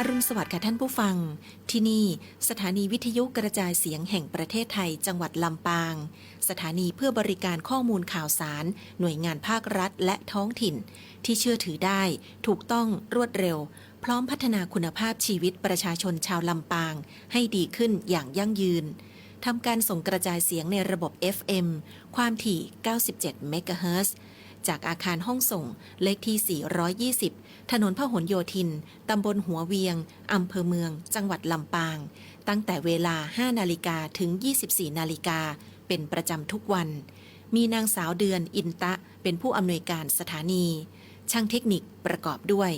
อรุณสวัสดิ์ค่ะท่านผู้ฟังที่นี่สถานีวิทยุกระจายเสียงแห่งประเทศไทยจังหวัดลำปางสถานีเพื่อบริการข้อมูลข่าวสารหน่วยงานภาครัฐและท้องถิ่นที่เชื่อถือได้ถูกต้องรวดเร็วพร้อมพัฒนาคุณภาพชีวิตประชาชนชาวลำปางให้ดีขึ้นอย่างยั่งยืนทำการส่งกระจายเสียงในระบบ FM ความถี่ 97 เมกะเฮิรตซ์จากอาคารห้องส่งเลขที่ 420 ถนนพหลโยธิน ตำบลหัวเวียง อำเภอเมือง จังหวัดลำปาง ตั้งแต่เวลา 5 นาฬิกาถึง 24 นาฬิกา เป็นประจำทุกวัน มีนางสาวเดือนอินตะเป็นผู้อำนวยการสถานี ช่างเทคนิคประกอบด้วย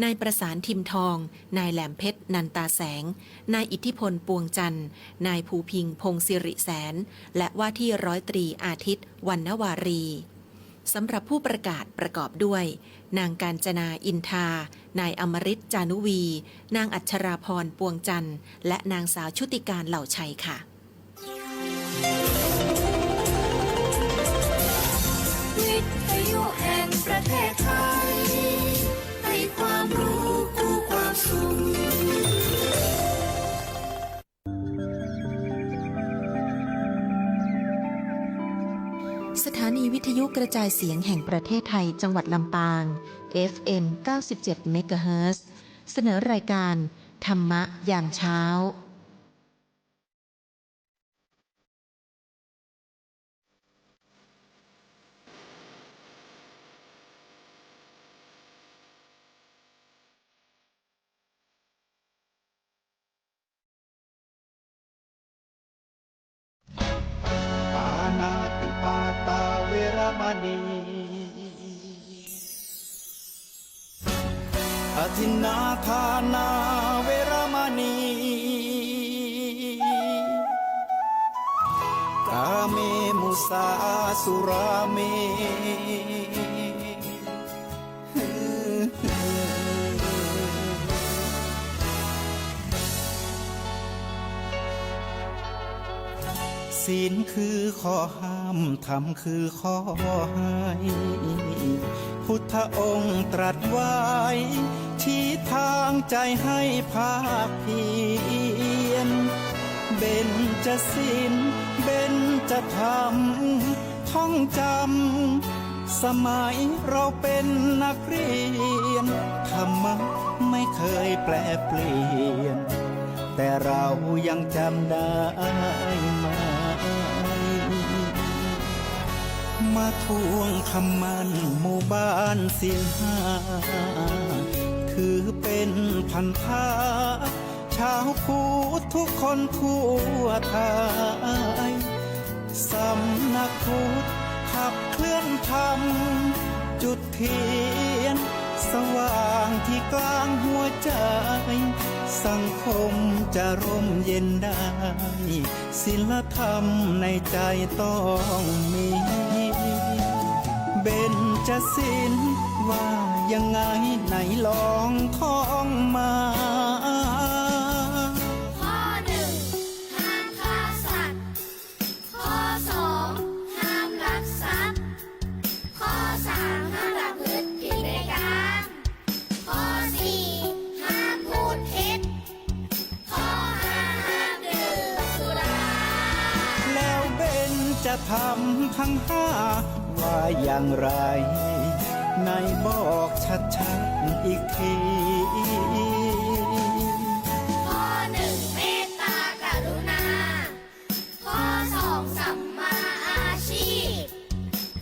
นายประสานทิมทอง นายแหลมเพชรนันตาแสง นายอิทธิพลปวงจันทร์ นายภูพิงพงศิริแสน และว่าที่ร้อยตรีอาทิตย์วรรณวารีสำหรับผู้ประกาศประกอบด้วยนางกาญจนาอินทานายอมฤตจานุวีนางอัชราพรปวงจันทร์และนางสาวชุติการเหล่าชัยค่ะวิทยุแห่งประเทศไทยให้ความรู้คู่ความสุขสถานีวิทยุกระจายเสียงแห่งประเทศไทยจังหวัดลำปาง FM 97 เมกะเฮิรตซ์เสนอรายการธรรมะยามเช้าปานาติปาตาเวรมณีอทินนาทานาเวรมณีกาเมมุสาสุราเมศีลคือข้อห้ามธรรมคือข้อให้พุทธองค์ตรัสไว้ชี้ทางใจให้ภาคเพียรเบญจศีลเบญจธรรมท่องจำสมัยเราเป็นนักเรียนธรรมะไม่เคยแปรเปลี่ยนแต่เรายังจำได้มาทวงคำมันหมู่บ้านศีลห้าถือเป็นพันธะชาวพุทธทุกคนทั่วไทยสำนักพุทธขับเคลื่อนธรรมจุดเทียนสว่างที่กลางหัวใจสังคมจะร่มเย็นได้ศีลธรรมในใจต้องมีเบญจศีลว่ายังไงไหนลองท่องมาข้อหนึ่งห้ามฆ่าสัตว์ข้อสองห้ามลักทรัพย์ข้อสามห้ามประพฤติผิดในกามข้อสี่ห้ามพูดเท็จข้อห้าห้ามดื่มสุราแล้วเบญจะทำทั้งห้าว่าอย่างไรไหนบอกชัดๆอีกทีข้อหนึ่งเมตตากรุณาข้อสองสัมมาอาชีพ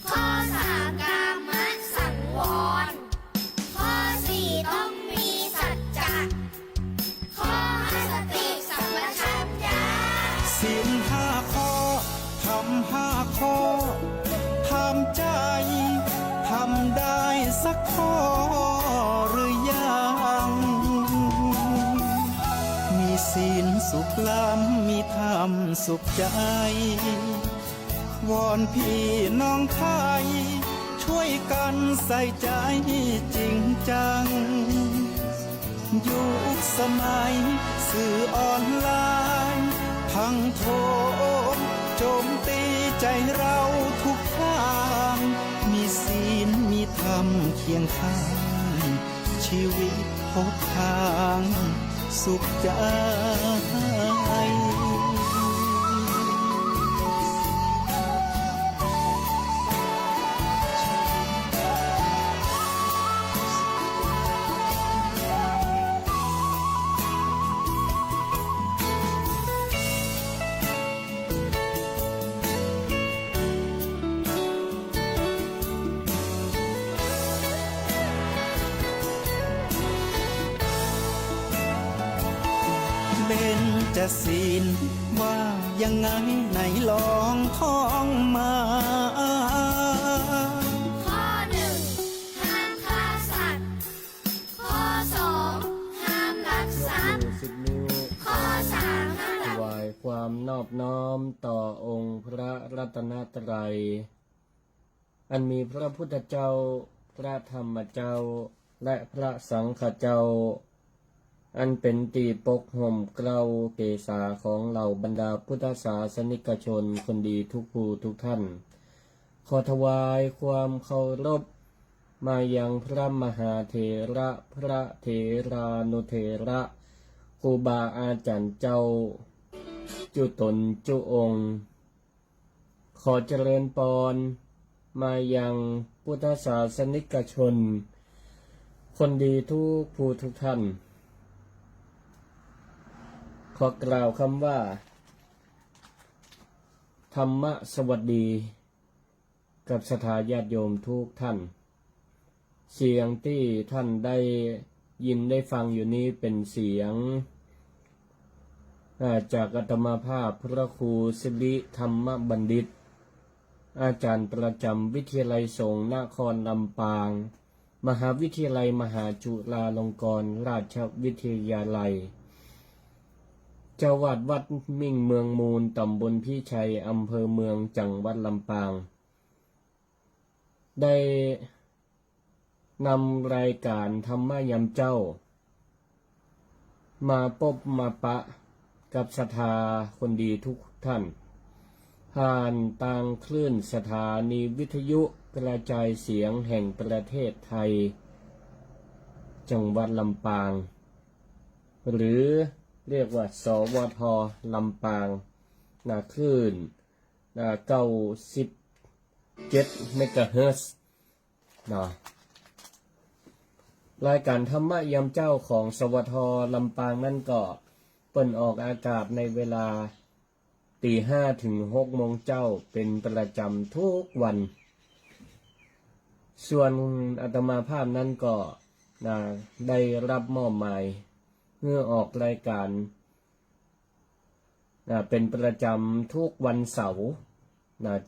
ข้อสามกามสังวรข้อสี่ต้องมีสัจจะข้อห้าสติสัมปชัญญะศีลห้าข้อทำห้าข้อทำใจทำได้สักข้อหรือยังมีศีลสุขล้ำมีธรรมสุขใจวอนพี่น้องไทยช่วยกันใส่ใจจริงจังยุคสมัยสื่อออนไลน์ทั้งโทษโจมตีใจเราทุกทางมีศีลมีธรรมเคียงข้างชีวิตพบทาง สุขใจ เบญจศีลว่ายังไงไหนลองท่องมา ข้อหนึ่งห้ามฆ่าสัตว์ ข้อสองห้ามลักทรัพย์ 10 นิ้ว ข้อสามห้าม ถวายความนอบน้อมต่อองค์พระรัตนตรัย อันมีพระพุทธเจ้า พระธรรมเจ้า และพระสังฆเจ้า อันเป็นตีปกห่มเกล้าเกศาของเหล่าบรรดาพุทธศาสนิกชนคนดีทุกผู้ทุกท่าน ขอถวายความเคารพมายังพระมหาเถระพระเถรานุเถระครูบาอาจารย์เจ้า จุตนจุองค์ ขอเจริญปอนมายังพุทธศาสนิกชน คนดีทุกผู้ทุกท่าน ขอกล่าวคำว่า ธรรมะสวัสดีกับศรัทธาญาติโยมทุกท่าน เสียงที่ท่านได้ยินได้ฟังอยู่นี้เป็นเสียงจากอาตมาภาพพระครูสิริธรรมบัณฑิต อาจารย์ประจำวิทยาลัยสงฆ์นครลำปาง มหาวิทยาลัยมหาจุฬาลงกรณราชวิทยาลัย เจ้าวาดวัดมิ่งเมืองมูลตำบลพิชัยอำเภอเมืองจังหวัดลำปาง ได้นำรายการธรรมะยามเจ้า มาพบมาปะกับศรัทธาคนดีทุกท่าน ผ่านทางคลื่นสถานีวิทยุกระจายเสียงแห่งประเทศไทย จังหวัดลำปาง หรือเรียกว่าสวทลำปางคลื่น97 เมกะเฮิรตซ์รายการธรรมะยามเจ้าของสวทลำปางนั่นก็เปิดออกอากาศในเวลา 5:00 ถึง 6 โมงเจ้าเป็นประจำทุกวัน ส่วนอาตมาภาพนั้นก็ได้รับมอบหมายเพื่อออกรายการเป็นประจำทุกวันเสาร์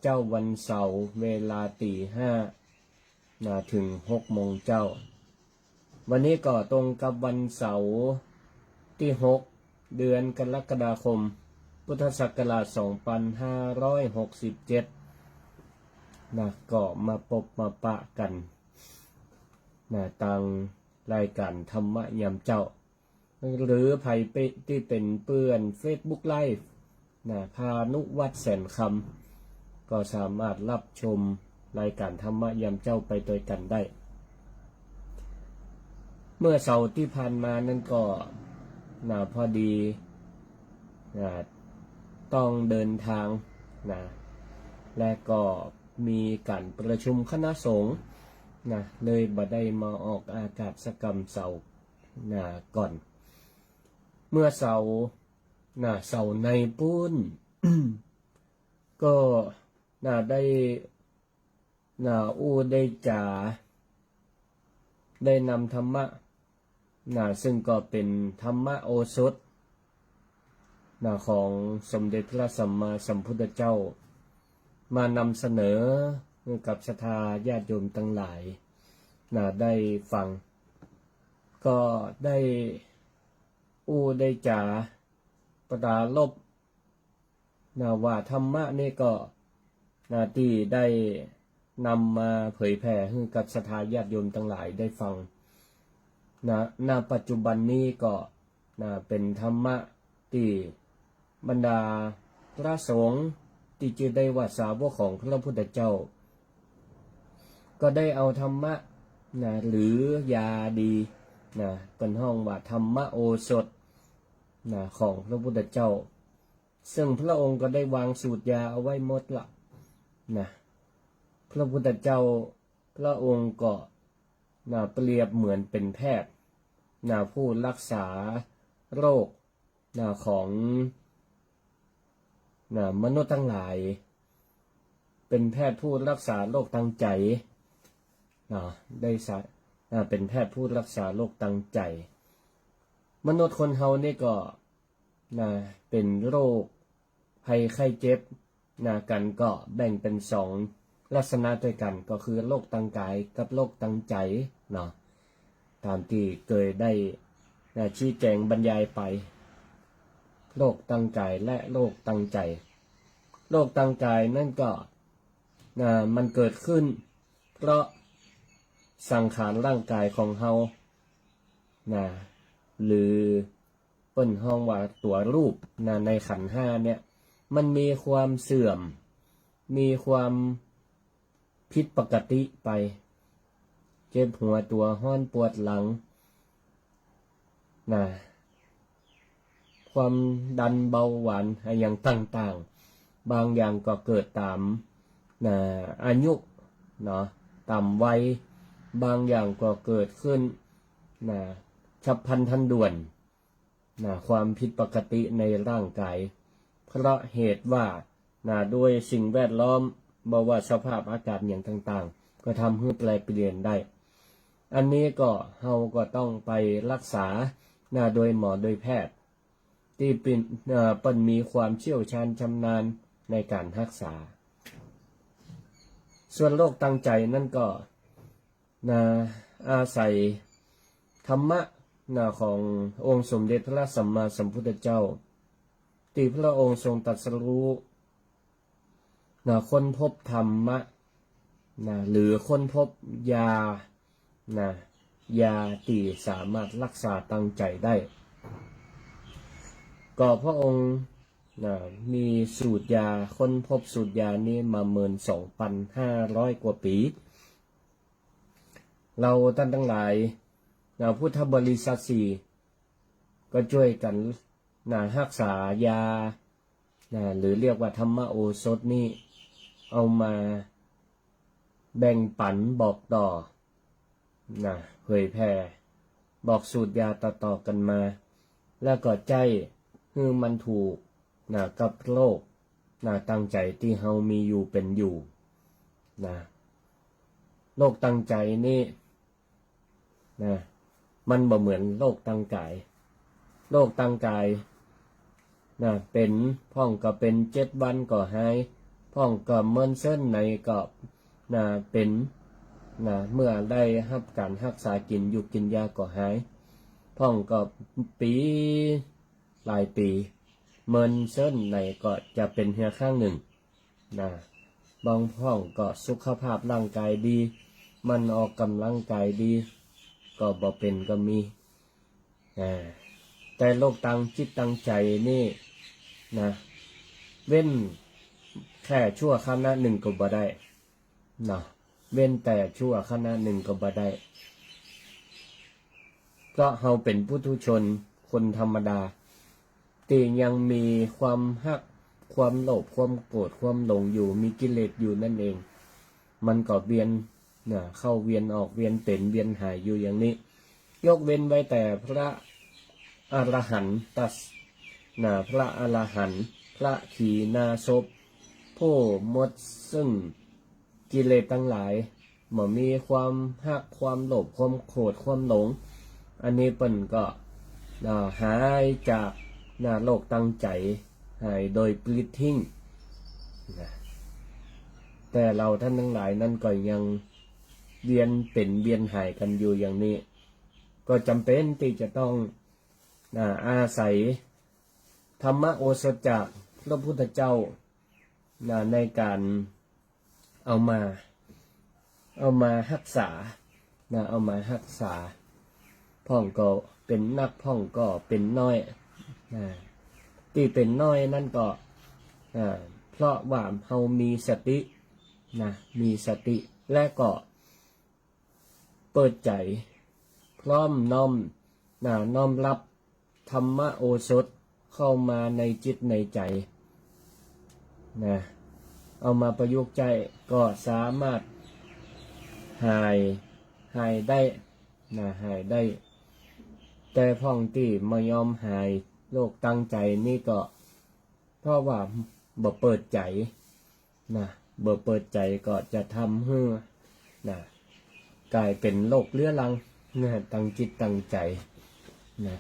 เจ้าวันเสาร์เวลา 5:00 ถึง 6 โมงเจ้า วันนี้ก็ตรงกับวันเสาร์ที่ 6 เดือนกรกฎาคมพุทธศักราช 2567 ก็มาพบมาปะกันทางรายการธรรมะยามเจ้า หรือไผที่เป็นเพื่อน Facebook Live พานุวัฒน์แสนคำก็สามารถรับชมรายการธรรมะยามเจ้าไปด้วยกันได้ เมื่อเสาร์ที่ผ่านมานั้นก็พอดีต้องเดินทางและก็มีการประชุมคณะสงฆ์เลยบ่ได้มาออกอากาศกรรมเสาร์ก่อน เมื่อเสาร์ในปุ้น ก็ได้ได้จ่าได้นำธรรมะซึ่งก็เป็นธรรมะโอสถของสมเด็จพระสัมมาสัมพุทธเจ้ามานำเสนอกับศรัทธาญาติโยมทั้งหลายได้ฟัง ก็ได้ได้จ่าประดาลบว่าธรรมะนี่ก็ที่ได้นำมาเผยแผ่ให้กับศรัทธาญาติโยมทั้งหลายได้ฟังณปัจจุบันนี้ก็เป็นธรรมะที่บรรดาพระสงฆ์ที่จะได้ว่าสาวกของพระพุทธเจ้า ก็ได้เอาธรรมะหรือยาดีเป็นห้องว่าธรรมะโอสถ ของพระพุทธเจ้าซึ่งพระองค์ก็ได้วางสูตรยาเอาไว้หมดละพระพุทธเจ้าพระองค์ก็เปรียบเหมือนเป็นแพทย์ผู้รักษาโรคของมนุษย์ทั้งหลายเป็นแพทย์ผู้รักษาโรคทางใจได้เป็นแพทย์ผู้รักษาโรคทางใจมนุษย์คนเฮานี่ก็เป็นโรคภัยไข้เจ็บกันก็แบ่งเป็นสองลักษณะด้วยกันก็คือโรคทางกายกับโรคทางใจตามที่เคยได้ชี้แจงบรรยายไปโรคทางกายและโรคทางใจโรคทางกายนั่นก็มันเกิดขึ้นเพราะสังขารร่างกายของเฮาหรือเปิ้นห้องว่าตัวรูปในขันธ์ห้าเนี่ยมันมีความเสื่อมมีความผิดปกติไปเจ็บหัวตัวห้อนปวดหลังความดันเบาหวานอย่างต่างๆบางอย่างก็เกิดตามอายุตามวัยบางอย่างก็เกิดขึ้นฉับพลันทันด่วนความผิดปกติในร่างกายเพราะเหตุว่าด้วยสิ่งแวดล้อมบอกว่าสภาพอากาศอย่างต่างๆก็ทำให้แปลเปลี่ยนได้อันนี้ก็เฮาก็ต้องไปรักษาโดยหมอโดยแพทย์ที่เป็นมีความเชี่ยวชาญชำนาญในการรักษาส่วนโรคทางใจนั่นก็อาศัยธรรมะขององค์สมเด็จพระสัมมาสัมพุทธเจ้าที่พระองค์ทรงตรัสรู้ค้นพบธรรมะหรือค้นพบยายาที่สามารถรักษาตั้งใจได้ก็พระองค์มีสูตรยาค้นพบสูตรยานี้มา12,500 กว่าปีเราท่านทั้งหลายพุทธบริษัทสี่ก็ช่วยกันรักษายาหรือเรียกว่าธรรมโอสถนี่เอามาแบ่งปันบอกต่อเผยแผ่บอกสูตรยาต่อๆกันมาแล้วก็ใจคือมันถูกกับโรคตั้งใจที่เฮามีอยู่เป็นอยู่โรคตั้งใจนี่มันบ่เหมือนโรคทางกายโรคทางกายเป็นพ่องก็เป็น7 วันก็หายพ่องก็เมินเส้นในก็เป็นเมื่อได้รับการรักษากินอยู่กินยาก็หายพ่องก็ปีหลายปีเมินเส้นในก็จะเป็นเพียงข้างหนึ่งบางพ่องก็สุขภาพร่างกายดีมันออกกำลังกายดีก็บ่เป็นก็มีแต่โรคทางจิตทางใจนี่เว้นแค่ชั่วขณะหนึ่งก็บ่ได้เว้นแต่ชั่วขณะหนึ่งก็บ่ได้เพราะเฮาเป็นปุถุชนคนธรรมดาที่ยังมีความฮักความโลภความโกรธความหลงอยู่มีกิเลสอยู่นั่นเองมันก็เวียนเข้าเวียนออกเวียนเป็นเวียนหายอยู่อย่างนี้ยกเว้นไว้แต่พระอรหันตัสพระอรหันต์พระขีณาสพผู้หมดซึ่งกิเลสทั้งหลายบ่มีความฮักความโลภความโกรธความหลงอันนี้เปิ้นก็หายจากโรคตั้งใจหายโดยปลิดทิ้งแต่เราท่านทั้งหลายนั่นก็ยังเวียนเป็นเวียนหายกันอยู่อย่างนี้ก็จำเป็นที่จะต้องอาศัยธรรมโอสถจากพระพุทธเจ้าในการเอามารักษาเอามารักษาพ่องก็เป็นนักพ่องก็เป็นน้อยที่เป็นน้อยนั่นก็เพราะว่าเฮามีสติมีสติและก็เปิดใจพร้อมน้อมรับ ธรรมโอสถเข้ามาในจิตในใจนะเอามาประยุกต์ใจก็สามารถหายได้นะหายได้แต่พ่องที่มายอมหายโรคตั้งใจนี่ก็เพราะว่าบ่เปิดใจนะบ่เปิดใจก็จะทำให้นะกลายเป็นโรคเรื้อรังนะตั้งจิตตั้งใจนะ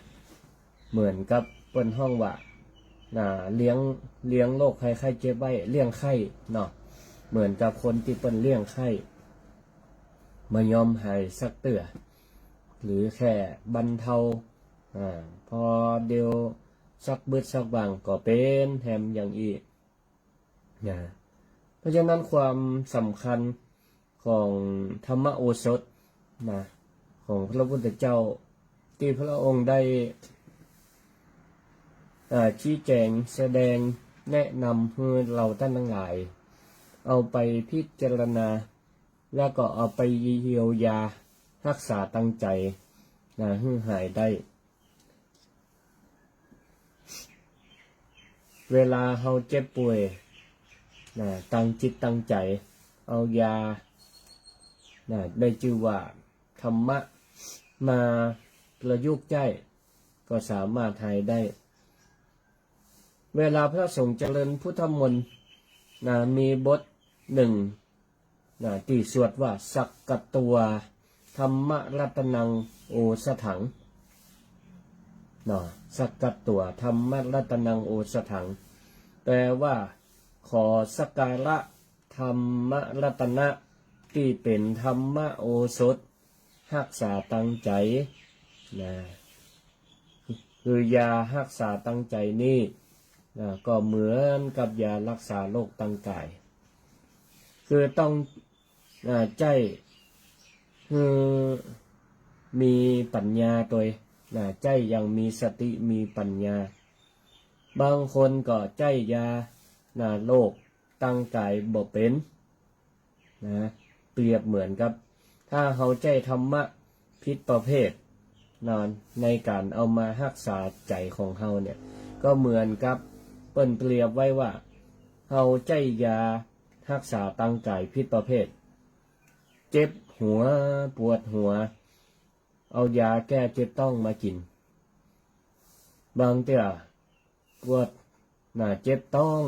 เหมือนกับเปิ้นห้องว่าเลี้ยงโรคไข้เจ็บไว้เลี้ยงไข้เนาะเหมือนกับคนที่เปิ้นเลี้ยงไข้มายอมหายสักเตือหรือแค่บรรเทาพอเดียวสักบึดสักบางก็เป็นแถมอย่างอีกนะเพราะฉะนั้นความสำคัญของธรรมโอสถนะของพระพุทธเจ้าที่พระองค์ได้ชี้แจงแสดงแนะนำให้เราท่านทั้งหลายเอาไปพิจารณาแล้วก็เอาไปเยียวยารักษาตั้งใจให้หายได้เวลาเราเจ็บป่วยตั้งจิตตั้งใจเอายาได้ชื่อว่าธรรมะมาประยุกต์ใจก็สามารถหายได้เวลาพระสงฆ์เจริญพุทธมนต์มีบทหนึ่งที่สวดว่าสักกตัวธรรมรัตนังโอสถังสักกตัวธรรมรัตนังโอสถังแปลว่าขอสักการะธรรมรัตนะที่เป็นธรรมโอสถรักษาตั้งใจคือยารักษาตั้งใจนี่ก็เหมือนกับยารักษาโรคตั้งกายคือต้องใจมีปัญญาตัวใจยังมีสติมีปัญญาบางคนก็ใจยาโรคตั้งกายบ่เป็นเปรียบเหมือนกับถ้าเขาใจธรรมะผิดประเภทในการเอามารักษาใจของเขาเนี่ยก็เหมือนกับเปิ้นเปรียบไว้ว่าเขาใจยารักษาตั้งกายผิดประเภทเจ็บหัวปวดหัวเอายาแก้เจ็บต้องมากินบางเตี้ยปวดเจ็บต้อง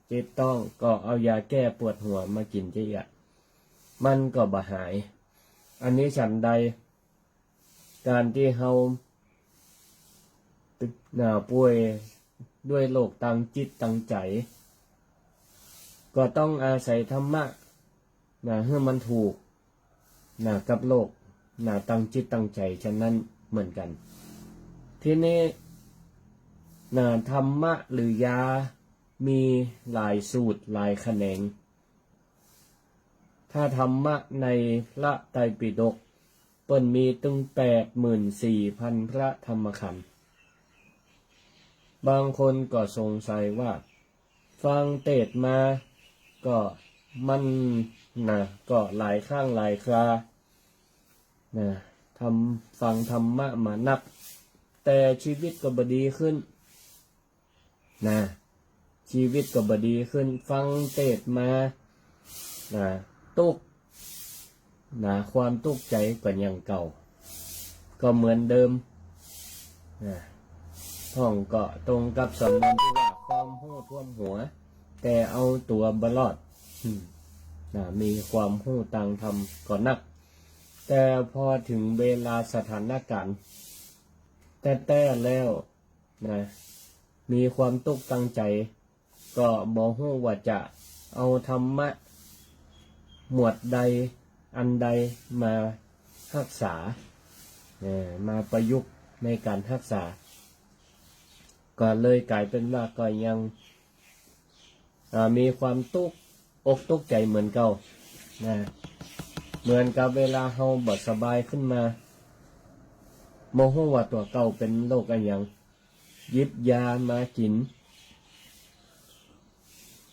เจ็บต้องก็เอายาแก้ปวดหัวมากินเจ๊มันก็บ่หายอันนี้ฉันใดการที่เฮาป่วยด้วยโรคตั้งจิตตั้งใจก็ต้องอาศัยธรรมะให้มันถูกกับโลกตั้งจิตตั้งใจฉะนั้นเหมือนกันทีนี้ธรรมะหรือยามีหลายสูตรหลายแขนงถ้าธรรมะในพระไตรปิฎกเปิ้นมีถึง 84,000 พระธรรมขันธ์บางคนก็สงสัยว่าฟังเทศน์มาก็มันก็หลายครั้งหลายคราฟังธรรมะมานักแต่ชีวิตก็บ่ดีขึ้นชีวิตก็บ่ดีขึ้นฟังเทศน์มาทุกข์ความทุกข์ใจก็ยังเก่าก็เหมือนเดิมท่องก็ตรงกับสำนวนที่ว่าความหู้ท่วมหัวแต่เอาตัวบ่รอดมีความหู้ต่างธรรมก็นักแต่พอถึงเวลาสถานการณ์แต่แล้วมีความทุกข์ตั้งใจก็บ่ฮู้ว่าจะเอาธรรมะหมวดใดอันใดมารักษามาประยุกต์ในการรักษาก็เลยกลายเป็นว่าก็ยังมีความอกทุกข์ใจเหมือนเก่าเหมือนกับเวลาเฮาบ่สบายขึ้นมาโมโหว่าตัวเก่าเป็นโรคอะไรอย่างหยิบยามากิน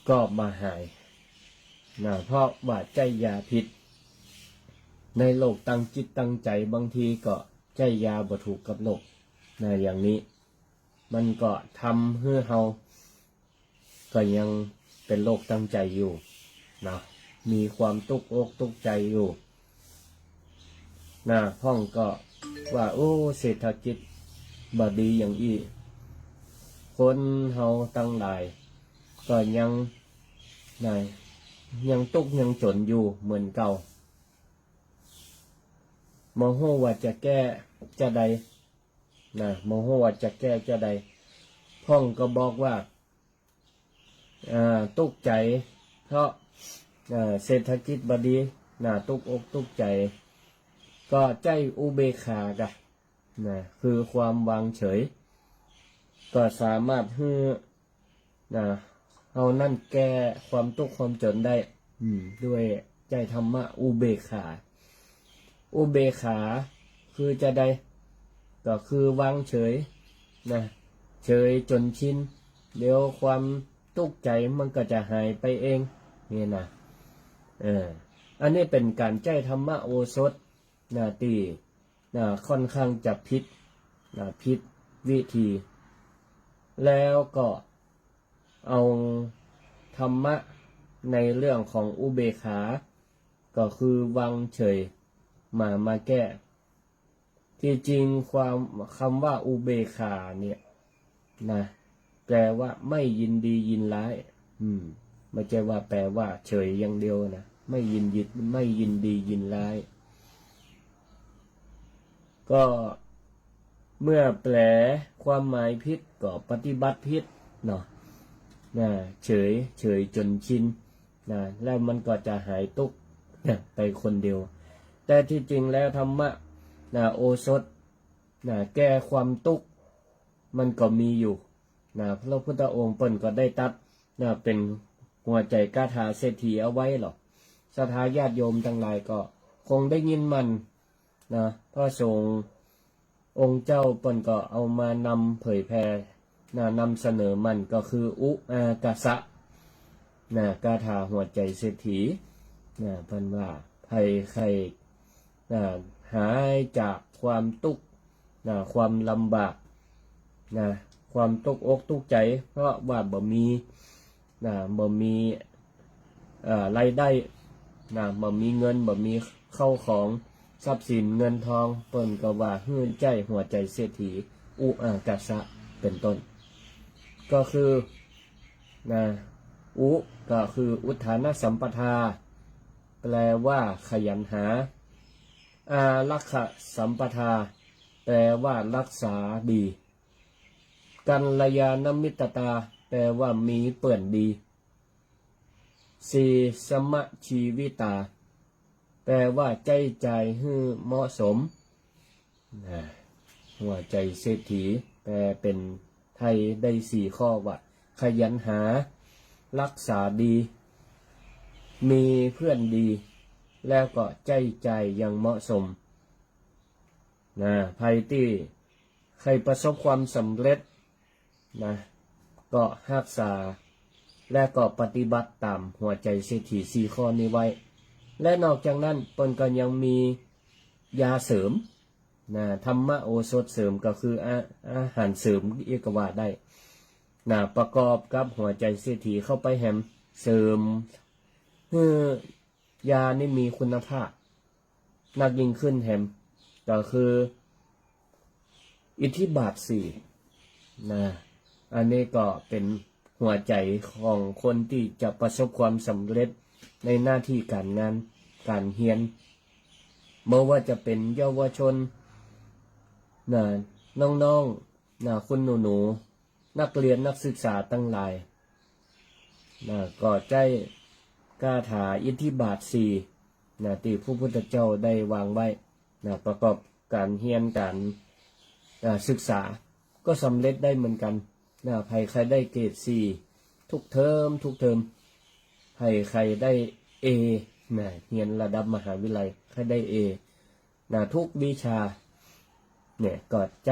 ก็มาหายเพราะว่าใจยาผิดในโรคตั้งจิตตั้งใจบางทีก็ใจยาบ่ถูกกับโรคอย่างนี้ มันก็ทำให้เราก็ยังเป็นโรคตั้งใจอยู่นะมีความตุกอกตุกใจอยู่นะพ่องก็ว่าโอ้เศรษฐกิจบ่ดีอย่างอี้คนเฮาตั้งหลายก็ยังตุกยังจนอยู่เหมือนเก่าโมโหว่าจะแก้จะใดนะโมโหว่าจะแก้จะใดพ่องก็บอกว่าตุกใจเพราะเศรษฐกิจบดีตุกอกตุกใจก็ใจอุเบกขากะคือความวางเฉยก็สามารถให้เอานั่นแก้ความทุกข์ความจนได้ด้วยใจธรรมะอุเบกขาอุเบกขาคือจะได้ก็คือวางเฉยเฉยจนชินเดี๋ยวความทุกข์ใจมันก็จะหายไปเองนี่นะอันนี้เป็นการใจธรรมะโอสถตีค่อนข้างจะผิดวิธี แล้วก็เอาธรรมะในเรื่องของอุเบกขาก็คือวางเฉยมาแก้ที่จริงคำว่าอุเบกขาเนี่ยแปลว่าไม่ยินดียินร้ายไม่ใช่ว่าแปลว่าเฉยอย่างเดียวนะไม่ยินดียินร้ายก็เมื่อแปลความหมายผิดก็ปฏิบัติผิดเฉยจนชินแล้วมันก็จะหายทุกข์ไปคนเดียวแต่ที่จริงแล้วธรรมะโอสถแก้ความทุกข์มันก็มีอยู่พระพุทธองค์เปิ้นก็ได้ตัดเป็นหัวใจคาถาเศรษฐีเอาไว้หรอกศรัทธาญาติโยมทั้งหลายก็คงได้ยินมันพระสงฆ์องค์เจ้าเปิ้นก็เอามานำเผยแผ่นำเสนอมันก็คืออุอากาสะคาถาหัวใจเศรษฐีเพิ่นว่าภัยใครหายจากความทุกข์ความลำบากความทุกข์อกทุกข์ใจเพราะว่าบ่มีรายได้บ่มีเงินบ่มีเข้าของทรัพย์สินเงินทองเปิ้นก็ว่าหื้นใจหัวใจเศรษฐีอุอากาสะเป็นต้นก็คืออุก็คืออุทานสัมปทาแปลว่าขยันหาอารักขสัมปทาแปลว่ารักษาดีกัลยาณมิตรตาแปลว่ามีเปื่อนดีสีสมะชีวิตาแปลว่าใจให้เหมาะสมหัวใจเศรษฐีแปลเป็นไทยได้4 ข้อว่าขยันหารักษาดีมีเพื่อนดีแล้วก็ใจอย่างเหมาะสมภัยที่ใครประสบความสำเร็จก็รักษาและก็ปฏิบัติตามหัวใจเศรษฐี4 ข้อนี้ไว้และนอกจากนั้นเปิ้นก็ยังมียาเสริมธรรมะโอสถเสริมก็คืออาหารเสริมอีกว่าได้ประกอบกับหัวใจเศรษฐีเข้าไปแฮมเสริมเพื่อยานี่มีคุณภาพนักยิ่งขึ้นแฮมก็คืออิทธิบาท4อันนี้ก็เป็นหัวใจของคนที่จะประสบความสำเร็จในหน้าที่การงานการเรียนเมื่อว่าจะเป็นเยาวชนน้องคุณหนูนักเรียนนักศึกษาทั้งหลายก็ใจคาถาอิทธิบาท4ที่พระพุทธเจ้าได้วางไว้ประกอบการเรียนการศึกษาก็สำเร็จได้เหมือนกันใครได้เกรด4ทุกเทอมใครได้ A เรียนระดับมหาวิทยาลัยใครได้ A ทุกวิชาก็ใจ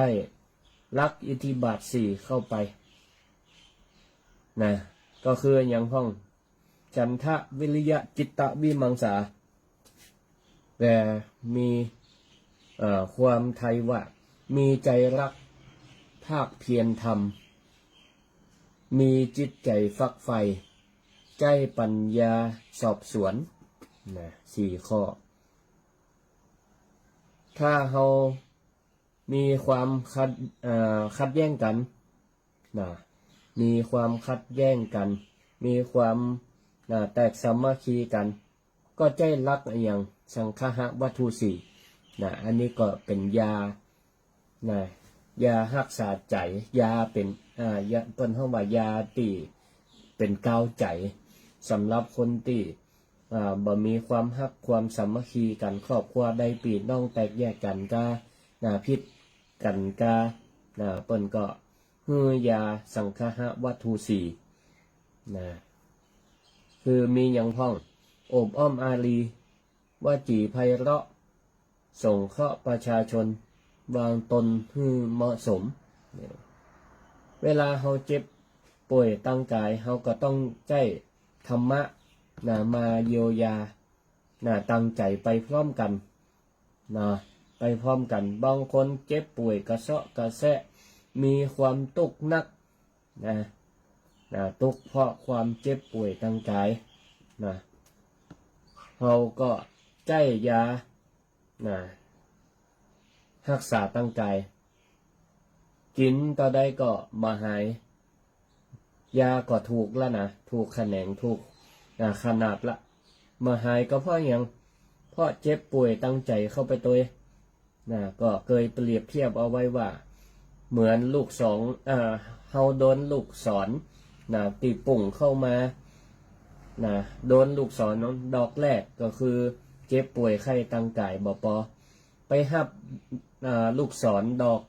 รักอิทธิบาท4เข้าไปก็คืออย่างห้องฉันทะวิริยะจิตตะวิมังสาแต่มีความไทยว่ามีใจรักพ ากเพียรทำมีจิตใจฟักใฝ่ใจปัญญาสอบสวนนะ4 ข้อถ้าเรามีความขัดแย้งกันนะมีความขัดแย้งกันมีความแตกสามัคคีกันก็ใจรักอย่างสังคหวัตถุสี่นะอันนี้ก็เป็นยานะยารักษาใจยาเป็นยาเปิ้นเฮาว่ายาที่เป็นกาวใจสำหรับคนที่บ่มีความรักความสามัคคีกันครอบครัวใดปีน้องแตกแยกกันก็พิษกันก็เปิ้นก็ฮือยาสังคหวัตถุสี่นะคือมีอย่างพ้องโอบอ้อมอารีว่าจีไพเราะส่งเคราะห์ประชาชนวางตนให้เหมาะสมเวลาเฮาเจ็บป่วยตั้งกายเฮาก็ต้องใจธรรมะมาเยียวยาตั้งใจไปพร้อมกันไปพร้อมกันบางคนเจ็บป่วยกระเซาะกระแสะมีความทุกข์นักทุกข์เพราะความเจ็บป่วยตั้งกายเราก็ใจยารักษาตั้งกายกินต่อได้ก็มาหายยาก็ถูกแล้วนะถูกแขนงถูกขนาดละมาหายก็เพราะอย่างเพราะเจ็บป่วยตั้งใจเข้าไปตัวก็เคยเปรียบเทียบเอาไว้ว่าเหมือนลูกสองเฮาโดนลูกศรตีปุ่งเข้ามาโดนลูกศรดอกแรกก็คือเจ็บป่วยไข้ตั้งกายบ่พอไปหับลูกศรดอก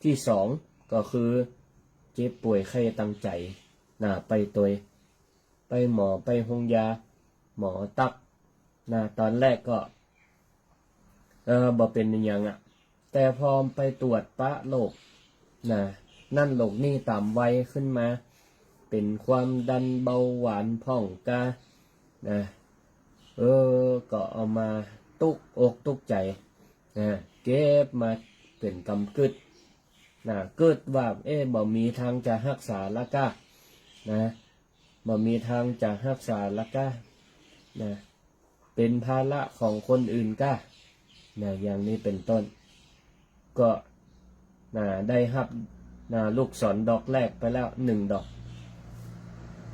ที่2ก็คือเจ็บป่วยไข้ตั้งใจไปตัวไปหมอไปโรงยาหมอตักตอนแรกก็บ่เป็นอย่างแต่พอไปตรวจปะโรคนั่นโรคนี่ตามวัยขึ้นมาเป็นความดันเบาหวานพ่องกาก็เอามาตุกอกตุกใจเก็บมาเป็นกำกึดเกิดว่าบ่มีทางจะรักษาละกะบ่มีทางจะรักษาละกะเป็นภาระของคนอื่นกะอย่างนี้เป็นต้นก็ได้รับลูกศรดอกแรกไปแล้ว1 ดอก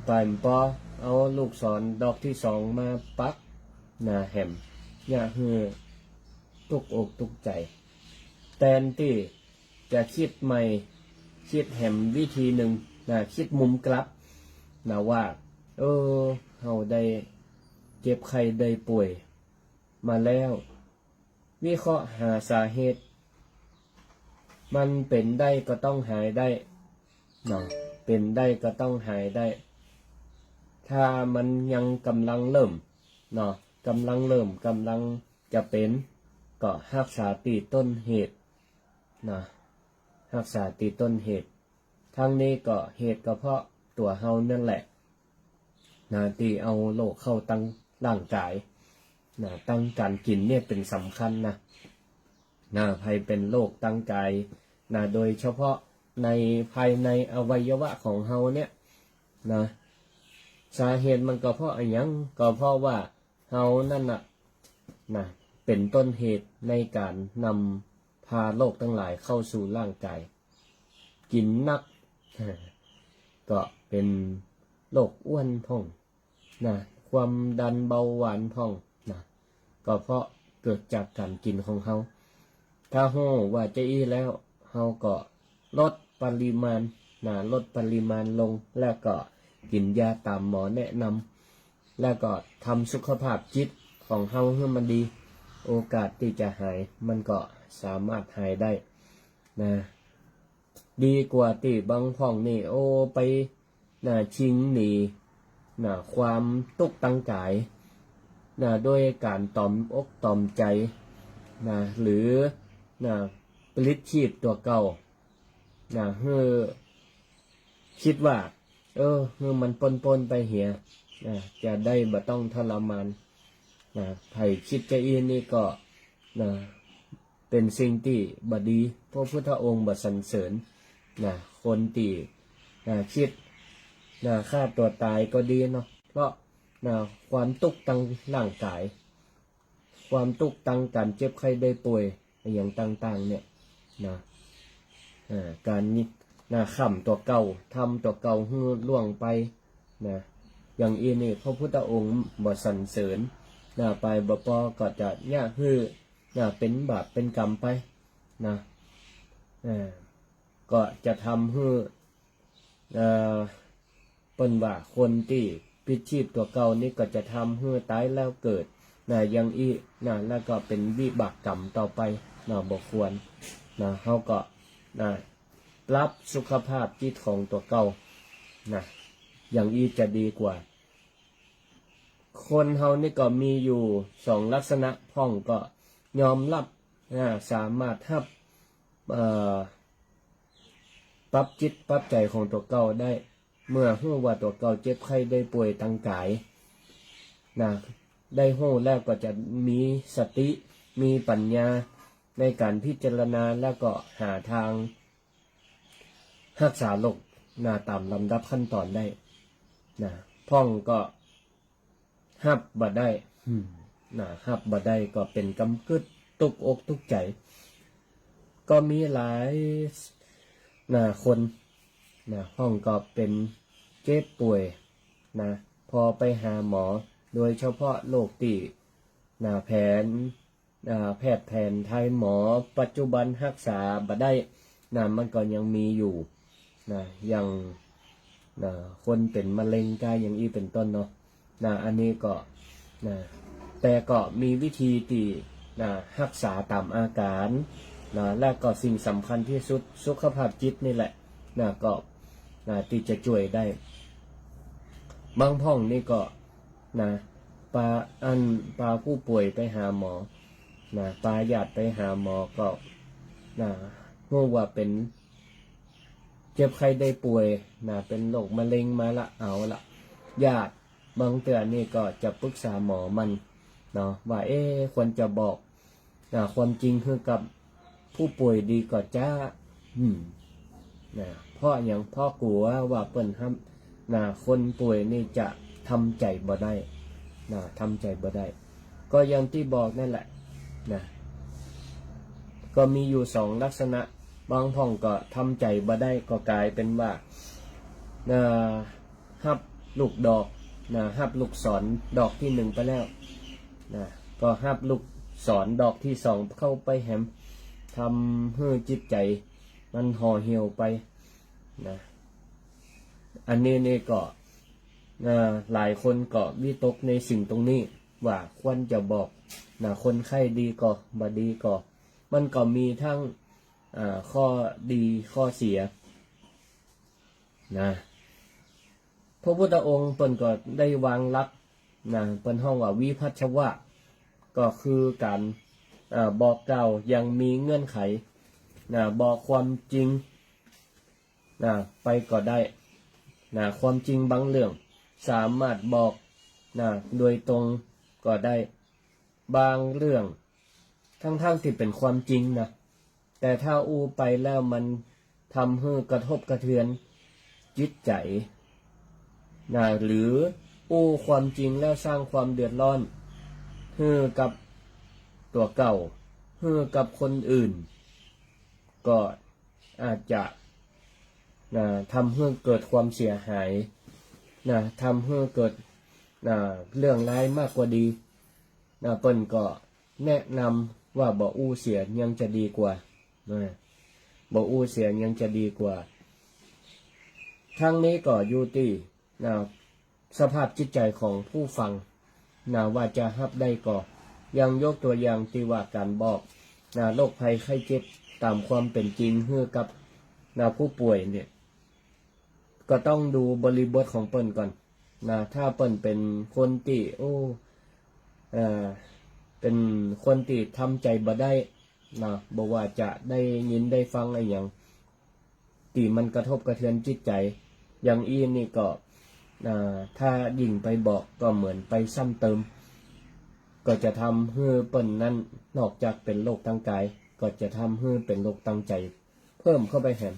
ไปพอเอาลูกศรดอกที่2มาปักแหมฮือตุกอกตุกใจแทนที่จะคิดใหม่คิดแหมวิธีหนึ่งคิดมุมกลับว่าเฮาได้เจ็บไข้ได้ป่วยมาแล้ววิเคราะห์หาสาเหตุมันเป็นได้ก็ต้องหายได้เป็นได้ก็ต้องหายได้ถ้ามันยังกำลังเริ่มกำลังจะเป็นก็รักษาตีต้นเหตุรักษาตีต้นเหตุทั้งนี้ก็เหตุก็เพราะตัวเฮานั่นแหละที่เอาโรคเข้าตั้งร่างกายตั้งการกินเนี่ยเป็นสำคัญภัยเป็นโรคตั้งกายโดยเฉพาะในภายในอวัยวะของเฮาเนี่ยสาเหตุมันก็เพราะอะไรยังก็เพราะว่าเฮานั่นเป็นต้นเหตุในการนำพาโรคทั้งหลายเข้าสู่ร่างกายกินนักก็เป็นโรคอ้วนพ่องความดันเบาหวานพ่องก็เพราะเกิดจากการกินของเฮาถ้าโหว่าจะแล้วเฮาก็ลดปริมาณลดปริมาณลงแล้วก็กินยาตามหมอแนะนำแล้วก็ทำสุขภาพจิตของเฮาให้มันดีโอกาสที่จะหายมันก็สามารถหายได้ดีกว่าที่บางพ่องนี่ไปชิงหนีความตุกตั้งกายด้วยการตอมอกตอมใจหรือปลิดชีพตัวเก่าคิดว่ามันปนไปเหียจะได้บ่ต้องทรมานไผคิดจะอีนี่ก็เป็นสิ่งที่บ่ดีพระพุทธองค์บ่สรรเสริญ นะคนที่คิดฆ่าตัวตายก็ดีเนาะเพราะความทุกข์ทางร่างกายความทุกข์ทางการเจ็บไข้ได้ป่วยอย่างต่างๆเนี่ยนะการนี้ขำตัวเก่าทำตัวเก่าให้ล่วงไปนะอย่างอีนี่พระพุทธองค์บ่สรรเสริญไปบ่ปอก็จะย่าฮื้อเป็นบาปเป็นกรรมไปนะก็จะทำให้เปิ้นว่าคนที่พิชีพตัวเก่านี่ก็จะทำให้ตายแล้วเกิดอย่างอีแล้วก็เป็นวิบากกรรมต่อไปบ่ควรเขาก็รับสุขภาพจิตของตัวเก่าอย่างอีจะดีกว่าคนเฮานี่ก็มีอยู่2ลักษณะพ้องก็ยอมรับสามารถรับปรับจิตปรับใจของตัวเก่าได้เมื่อรู้ว่าตัวเก่าเจ็บไข้ได้ป่วยทางกายได้รู้แล้วก็จะมีสติมีปัญญาในการพิจารณาแล้วก็หาทางรักษาโรคตามลำดับขั้นตอนได้พ้องก็หับบ่ได้หับบ่ได้ก็เป็นกำกึดตุกอกตุกใจก็มีหลายคนห้องก็เป็นเจ็บป่วยพอไปหาหมอโดยเฉพาะโรคที่แผนแพทย์แผนไทยหมอปัจจุบันรักษาบ่ได้มันก็ยังมีอยู่อย่างคนเป็นมะเร็งกายอย่างอีเป็นต้นเนาะอันนี้ก็แต่ก็มีวิธีที่รักษาตามอาการและก็สิ่งสำคัญที่สุดสุขภาพจิตนี่แหละก็ที่จะช่วยได้บางพ้องนี่ก็ปาผู้ป่วยไปหาหมอปาญาติไปหาหมอก็รู้ว่าเป็นเจ็บไข้ได้ป่วยเป็นโรคมะเร็งมาละเอาละญาติบางเตือนนี่ก็จะปรึกษาหมอมันว่าควรจะบอกความจริงคือกับผู้ป่วยดีก็จ้าเพราะอย่างพ่อกลัวว่าเปิ้นคนป่วยนี่จะทำใจบ่ได้ทำใจบ่ได้ก็อย่างที่บอกนั่นแหละก็มีอยู่2ลักษณะบางพ้องก็ทำใจบ่ได้ก็กลายเป็นว่าฮับลูกดอกฮับลูกศรดอกที่1ไปแล้วก็ฮับลูกศรดอกที่2เข้าไปแหมทำให้จิตใจมันห่อเหี่ยวไปอันนี้ก็หลายคนก็วิตกในสิ่งตรงนี้ว่าควรจะบอกคนไข้ดีก็บ่ดีก็มันก็มีทั้งข้อดีข้อเสียพระพุทธองค์เปิ้นก็ได้วางหลักเปิ้นห้องว่าวิภัชวะก็คือการบอกกล่าวยังมีเงื่อนไขบอกความจริงไปก็ได้ความจริงบางเรื่องสามารถบอกโดยตรงก็ได้บางเรื่องทั้งที่เป็นความจริงแต่ถ้าอู้ไปแล้วมันทำให้กระทบกระเทือนจิตใจหรืออู้ความจริงแล้วสร้างความเดือดร้อนให้กับตัวเก่าให้กับคนอื่นก็อาจจะทำให้เกิดความเสียหายทำให้เกิดเรื่องร้ายมากกว่าดีเปิ้นก็แนะนำว่าบ่อู้เสียยังจะดีกว่าบ่อู้เสียยังจะดีกว่าทั้งนี้ก็อยู่ที่สภาพจิตใจของผู้ฟังว่าจะรับได้ก็ยังยกตัวอย่างที่ว่าการบอกโรคภัยไข้เจ็บตามความเป็นจริงให้กับผู้ป่วยเนี่ยก็ต้องดูบริบทของเปิ้นก่อนถ้าเปิ้นเป็นคนที่เป็นคนที่ทำใจบ่ได้บอกว่าจะได้ยินได้ฟังอะไรอย่างที่มันกระทบกระเทือนจิตใจอย่างอีนี่ก็ถ้ายิ่งไปบอกก็เหมือนไปซ้ำเติมก็จะทำให้เปิ้นนั้นนอกจากเป็นโรคทางกายก็จะทำให้เป็นโรคทางใจเพิ่มเข้าไปแหม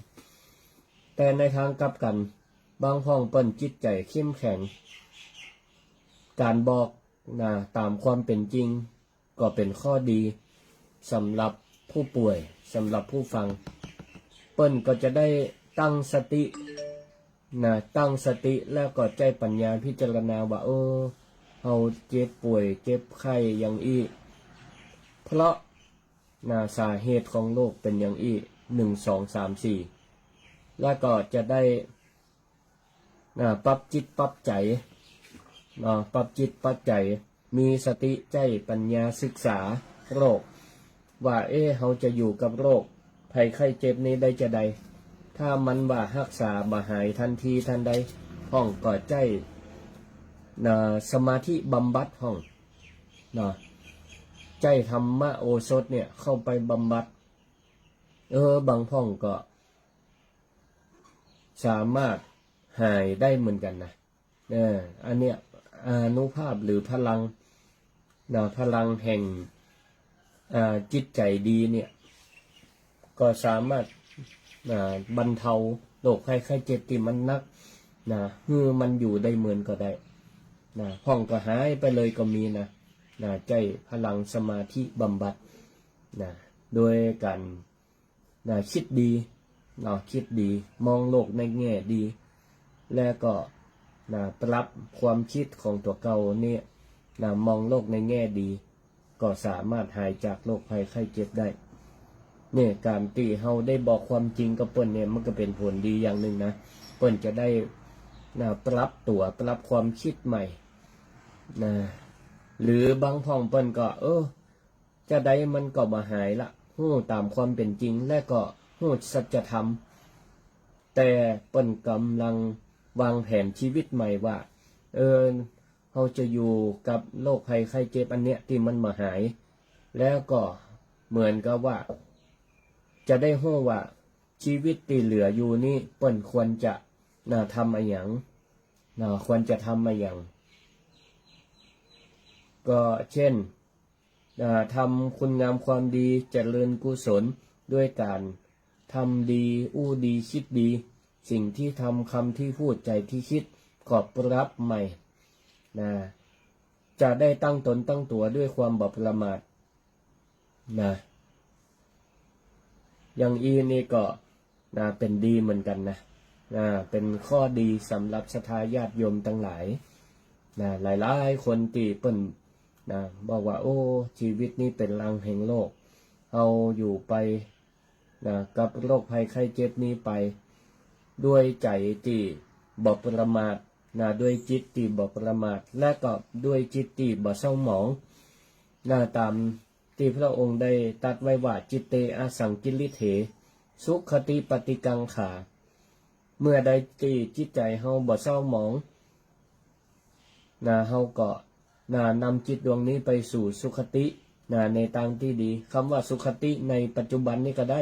แต่ในทางกลับกันบางพ้องเปิ้นจิตใจเข้มแข็งการบอกตามความเป็นจริงก็เป็นข้อดีสำหรับผู้ป่วยสำหรับผู้ฟังเปิ้นก็จะได้ตั้งสติตั้งสติแล้วก็ใจปัญญาพิจารณาว่าเฮาเจ็บป่วยเจ็บไข้อย่างอี้เพราะสาเหตุของโรคเป็นอย่างอี้1 2 3 4แล้วก็จะได้ปรับจิตปรับใจปรับจิตปรับใจมีสติใจปัญญาศึกษาโรคว่าเฮาจะอยู่กับโรคภัยไข้เจ็บนี้ได้จะใดถ้ามันว่ารักษาบ่หายทันทีทันใดห้องก็ใจสมาธิบำบัดห้องใจธรรมะโอสถเนี่ยเข้าไปบำบัดบางห้องก็สามารถหายได้เหมือนกันนะอันเนี้ยอานุภาพหรือพลังพลังแห่งจิตใจดีเนี่ยก็สามารถบรรเทาโรคภัยไข้เจ็บที่มันนักมันอยู่ได้เหมือนก็ได้ห้องก็หายไปเลยก็มีใจพลังสมาธิบำบัดโดยการคิดดีคิดดีมองโลกในแง่ดีแล้วก็ปรับความคิดของตัวเก่าเนี่ยมองโลกในแง่ดีก็สามารถหายจากโรคภัยไข้เจ็บได้เนี่ยการที่เฮาได้บอกความจริงกับเปิ้นเนี่ยมันก็เป็นผลดีอย่างหนึ่งนะเปิ้นจะได้ปรับตัวปรับความคิดใหม่หรือบางพ้องเปิ้นก็จะได้มันก็บ่หายละฮู้ตามความเป็นจริงและก็ฮู้สัจธรรมแต่เปิ้นกำลังวางแผนชีวิตใหม่ว่าเฮาจะอยู่กับโรคภัยไข้เจ็บอันเนี้ยที่มันมาหายแล้วก็เหมือนกับว่าจะได้รู้ว่าชีวิตที่เหลืออยู่นี่เปิ้นควรจะทำอะไรอย่างควรจะทำอะไรอย่างก็เช่นทำคุณงามความดีเจริญกุศลด้วยการทำดีอู้ดีคิดดีสิ่งที่ทำคำที่พูดใจที่คิดขอบรับใหม่จะได้ตั้งตนตั้งตัวด้วยความบ่ประมาทอย่างนี่ก็เป็นดีเหมือนกันเป็นข้อดีสำหรับศรัทธาญาติโยมทั้งหลายหลายๆคนที่เปิ้นบอกว่าชีวิตนี้เป็นรังแห่งโลกเอาอยู่ไปกับโรคภัยไข้เจ็บนี้ไปด้วยใจที่บ่ประมาทด้วยจิตที่บ่ประมาทและก็ด้วยจิตที่บ่เศร้าหมองตามที่พระองค์ได้ตรัสไว้ว่าจิตเตอสังกิริเถสุขติปฏิกังขาเมื่อใดที่จิตใจเฮาบ่เศร้าหมองเฮาก็นำจิตดวงนี้ไปสู่สุขติในทางที่ดีคำว่าสุขติในปัจจุบันนี้ก็ได้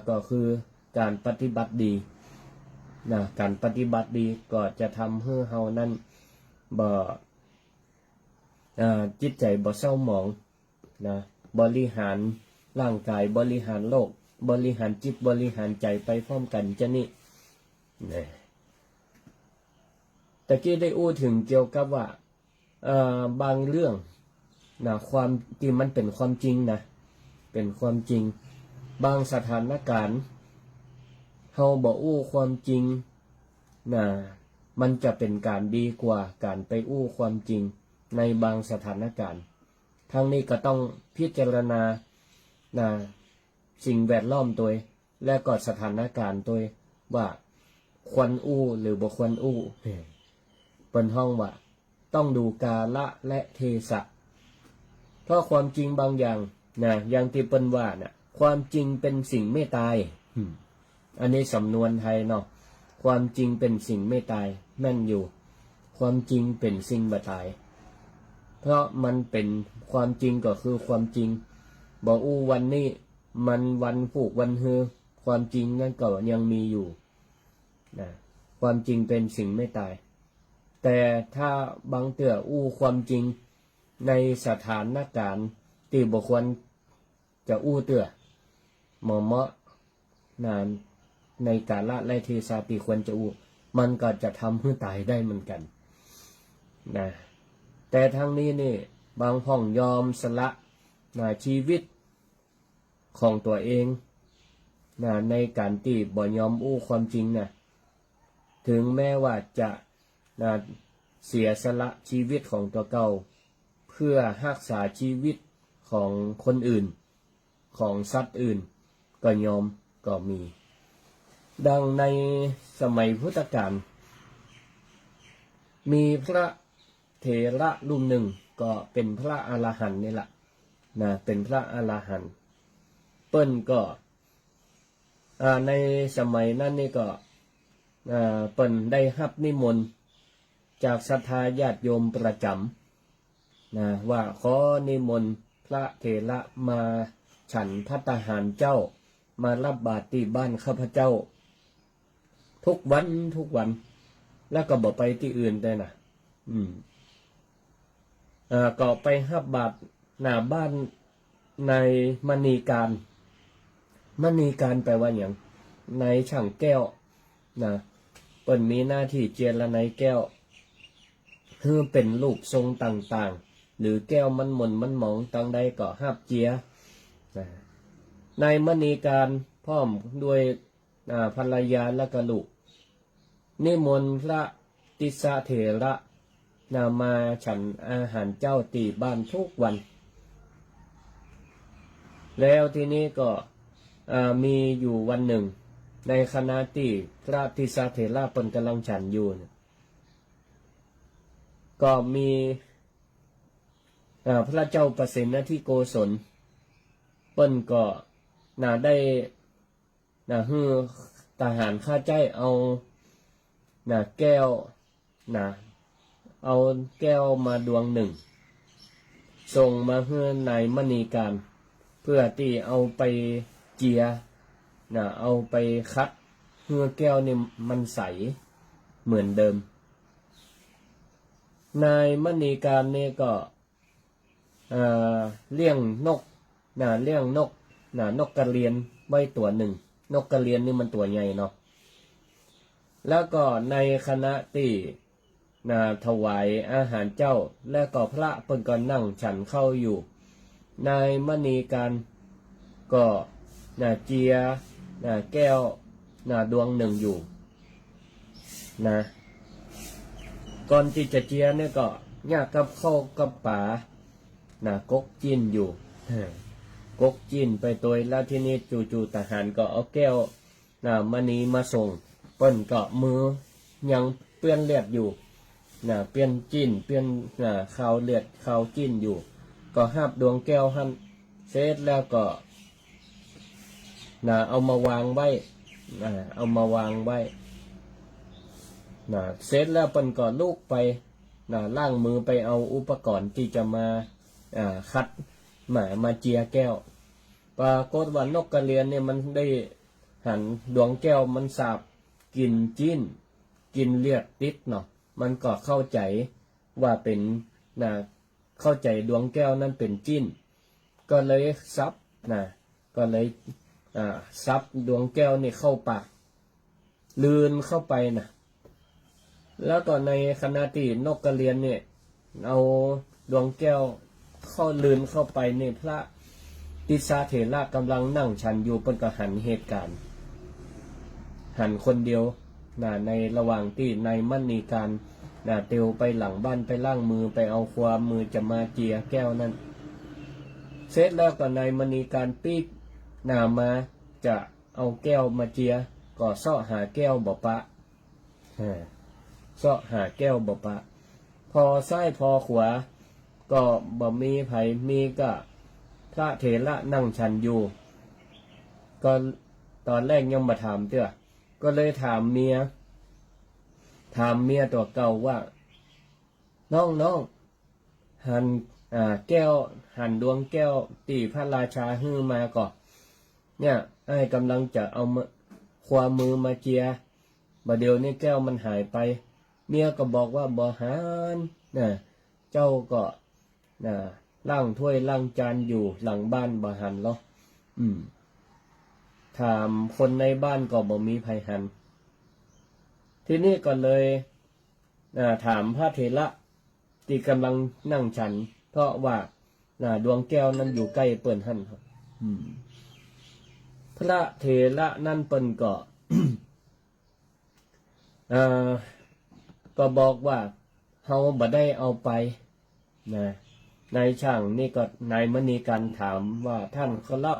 ก็คือการปฏิบัติดีการปฏิบัติดีก็จะทำให้เฮานั้นบ่จิตใจบ่เศร้าหมองบริหารร่างกายบริหารโลกบริหารจิตบริหารใจไปพร้อมกันจะนี่ตะกี้ได้อู้ถึงเกี่ยวกับว่าบางเรื่องความที่มันเป็นความจริงเป็นความจริงบางสถานการณ์เฮาบ่อู้ความจริงมันจะเป็นการดีกว่าการไปอู้ความจริงในบางสถานการณ์ทั้งนี้ก็ต้องพิจารณาสิ่งแวดล้อมตัวและก็สถานการณ์ตัวว่าควรอู้หรือบ่ควรอู้เป็นห้องว่าต้องดูกาละและเทศะเพราะความจริงบางอย่างอย่างที่เปิ้นว่าความจริงเป็นสิ่งไม่ตายอันนี้สำนวนไทยเนาะความจริงเป็นสิ่งไม่ตายแม่นอยู่ความจริงเป็นสิ่งบ่ตายเพราะมันเป็นความจริงก็คือความจริงบอกอู้วันนี้มันวันผูกวันฮือความจริงนั่นก็ยังมีอยู่ความจริงเป็นสิ่งไม่ตายแต่ถ้าบางเตื่ออู้ความจริงในสถานการณ์ที่บุคคลจะอู้เตื่อเหมาะ ในกาลและเทศะที่ควรจะอุมันก็จะทำให้ตายได้เหมือนกันนะแต่ทั้งนี้นี่บางห้องยอมสละชีวิตของตัวเองในการที่บ่ยอมอู้ความจริงถึงแม้ว่าจะเสียสละชีวิตของตัวเก่าเพื่อรักษาชีวิตของคนอื่นของสัตว์อื่นก็ยอมก็มีดังในสมัยพุทธกาลมีพระเถระรูปหนึ่งก็เป็นพระอรหันต์นี่แหละเป็นพระอรหันต์เปิ้นก็ในสมัยนั้นนี่ก็เปิ้นได้รับนิมนต์จากศรัทธาญาติโยมประจำว่าขอนิมนต์พระเถระมาฉันภัตตาหารเจ้ามารับบาตรที่บ้านข้าพเจ้าทุกวันแล้วก็บอกไปที่อื่นได้ก็ไปรับบาตรหน้าบ้านในมณีการแปลว่าอย่างในช่างแก้วเปิ้นมีหน้าที่เจรไนแก้วเพื่อเป็นรูปทรงต่างๆหรือแก้วมันหม่นมันหมองต่างใดก็หับเจียในมณีการพร้อมด้วยภรรยาและกลูกนิมนต์พระติสสะเถระมาฉันอาหารเจ้าตีบ้านทุกวันแล้วทีนี้ก็มีอยู่วันหนึ่งในคณะที่พระติสสะเถระเปิ้นกำลังฉันอยู่ก็มีพระเจ้าประสิทธิที่โกศลเปิ้นก็ได้ฮือทหารข้าใจเอาแก้วเอาแก้วมาดวงหนึ่งส่งมาเพื่อในมณีการเพื่อที่เอาไปเจียเอาไปคัดเพื่อแก้วนี่มันใสเหมือนเดิมนายมณีการนี่ก็เลี้ยงนกนกกระเรียนไว้ตัวหนึ่งนกกระเรียนนี่มันตัวใหญ่เนาะแล้วก็ในคณะที่ถวายอาหารเจ้าและก็พระเพิ่นก็นั่งฉันเข้าอยู่นายมณีการก็เจียแก้วดวงหนึ่งอยู่ก่อนที่จะเจียเนี่ยก็ยากกับเข้ากับป่ากกจิ้นอยู่กกจิ้นไปตัวแล้วที่นี้จู่ๆทหารก็เอาแก้วมณีมาส่งเปิ้นก็มือยังเปื้อนเลือดอยู่เปลี่ยนจิ้นเปลี่ยนข่าวเลือดข่าวจิ้นอยู่ก็หับดวงแก้วหันเสร็จแล้วก็เอามาวางไว้เสร็จแล้วเปิ้นก็ลุกไปล้างมือไปเอาอุปกรณ์ที่จะมาคัดมาเจียแก้วปรากฏว่านกกระเรียนเนี่ยมันได้หันดวงแก้วมันสาบกินจิ้นกินเลือดติดเนาะมันก็เข้าใจว่าเป็นเข้าใจดวงแก้วนั้นเป็นจิ้นก็เลยซับก็เลยซับดวงแก้วนี่เข้าปากลืนเข้าไปแล้วก็ในขณะที่นกกระเรียนเนี่ยเอาดวงแก้วเข้าลืนเข้าไปในพระติสสะเถระกำลังนั่งฉันอยู่เปิ้นก็หันเหตุการณ์หันคนเดียวในระหว่างที่ในมณีการเตียวไปหลังบ้านไปล้างมือไปเอาความมือจะมาเจียแก้วนั้นเสร็จแล้วก็ในมณีการปีกมาจะเอาแก้วมาเจียก็เสาะหาแก้วบ่ปะเสาะหาแก้วบ่ปะพอซ้ายพอขวาก็บ่มีไผมีก็พระเถระนั่งฉันอยู่ก็ตอนแรกยังมาถามเตื้อก็เลยถามเมียตัวเก่าว่าน้องหันแก้วหันดวงแก้วตีพระราชาฮื้อมาก่อนเนี่ยไอ้กำลังจะเอาความมือมาเจียบัดเดี๋ยวนี้แก้วมันหายไปเมียก็บอกว่าบ่หันเจ้าก็ล้างถ้วยล้างจานอยู่หลังบ้านบ่หันหรอ ถามคนในบ้านก็บ่มีไผหันทีนี้ก็เลยถามพระเถระที่กำลังนั่งฉันเพราะว่าดวงแก้วนั้นอยู่ใกล้เปิ้นหั่นครับพระเถระนั่นเปิ้นก็ ก็บอกว่าเฮาบ่ได้เอาไปนะนายช่างนี่ก็นายมณีการถามว่าท่านเขาละ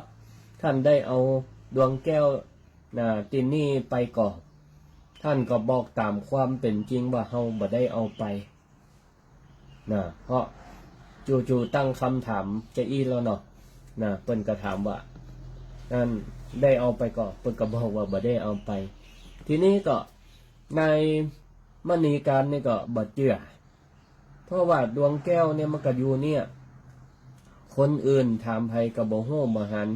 ท่านได้เอาดวงแก้วตินนี่ไปก่อนท่านก็บอกตามความเป็นจริงว่าเฮาบ่ได้เอาไปเพราะจู่ๆตั้งคำถามจะอี้แล้วเนาะเปิ้นก็ถามว่านั่นได้เอาไปก่อนเปิ้นก็บอกว่าบ่ได้เอาไปทีนี้ก็นายมณีการนี่ก็บ่เชื่อเพราะว่าดวงแก้วเนี่ยมันก็อยู่เนี่ยคนอื่นถามไผก็บ่ฮู้บ่หัน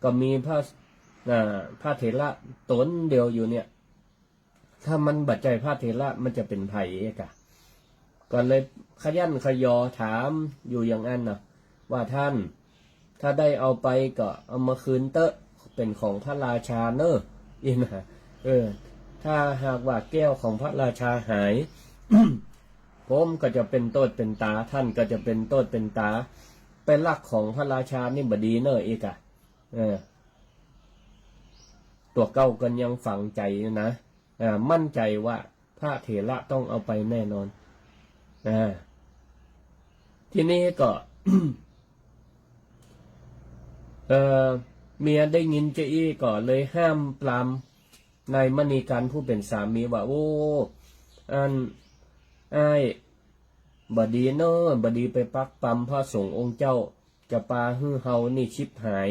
ก็มีพระเถระตนเดียวอยู่เนี่ยถ้ามันบัดใจพระเถระมันจะเป็นไผกะก็เลยขยันขยอถามอยู่อย่างนั้นนะว่าท่านถ้าได้เอาไปก็เอามาคืนเตอะเป็นของพระราชาเนอะอินะถ้าหากว่าแก้วของพระราชาหาย ผมก็จะเป็นโทษเป็นตาท่านก็จะเป็นโทษเป็นตาเป็นลักของพระราชานี่บดีเนอะอีกอะตัวเก้ากันยังฝังใจนะมั่นใจว่าพระเถระต้องเอาไปแน่นอนทีนี้ก็ เมียได้ยินเจ้าก็เลยห้ามปรามนายมณีการผู้เป็นสามีว่าโอ้อ้ายบดีเนอะบดีไปปักปั๊มพระสงฆ์องค์เจ้าจะปาฮื้อเฮานี่ชิบหาย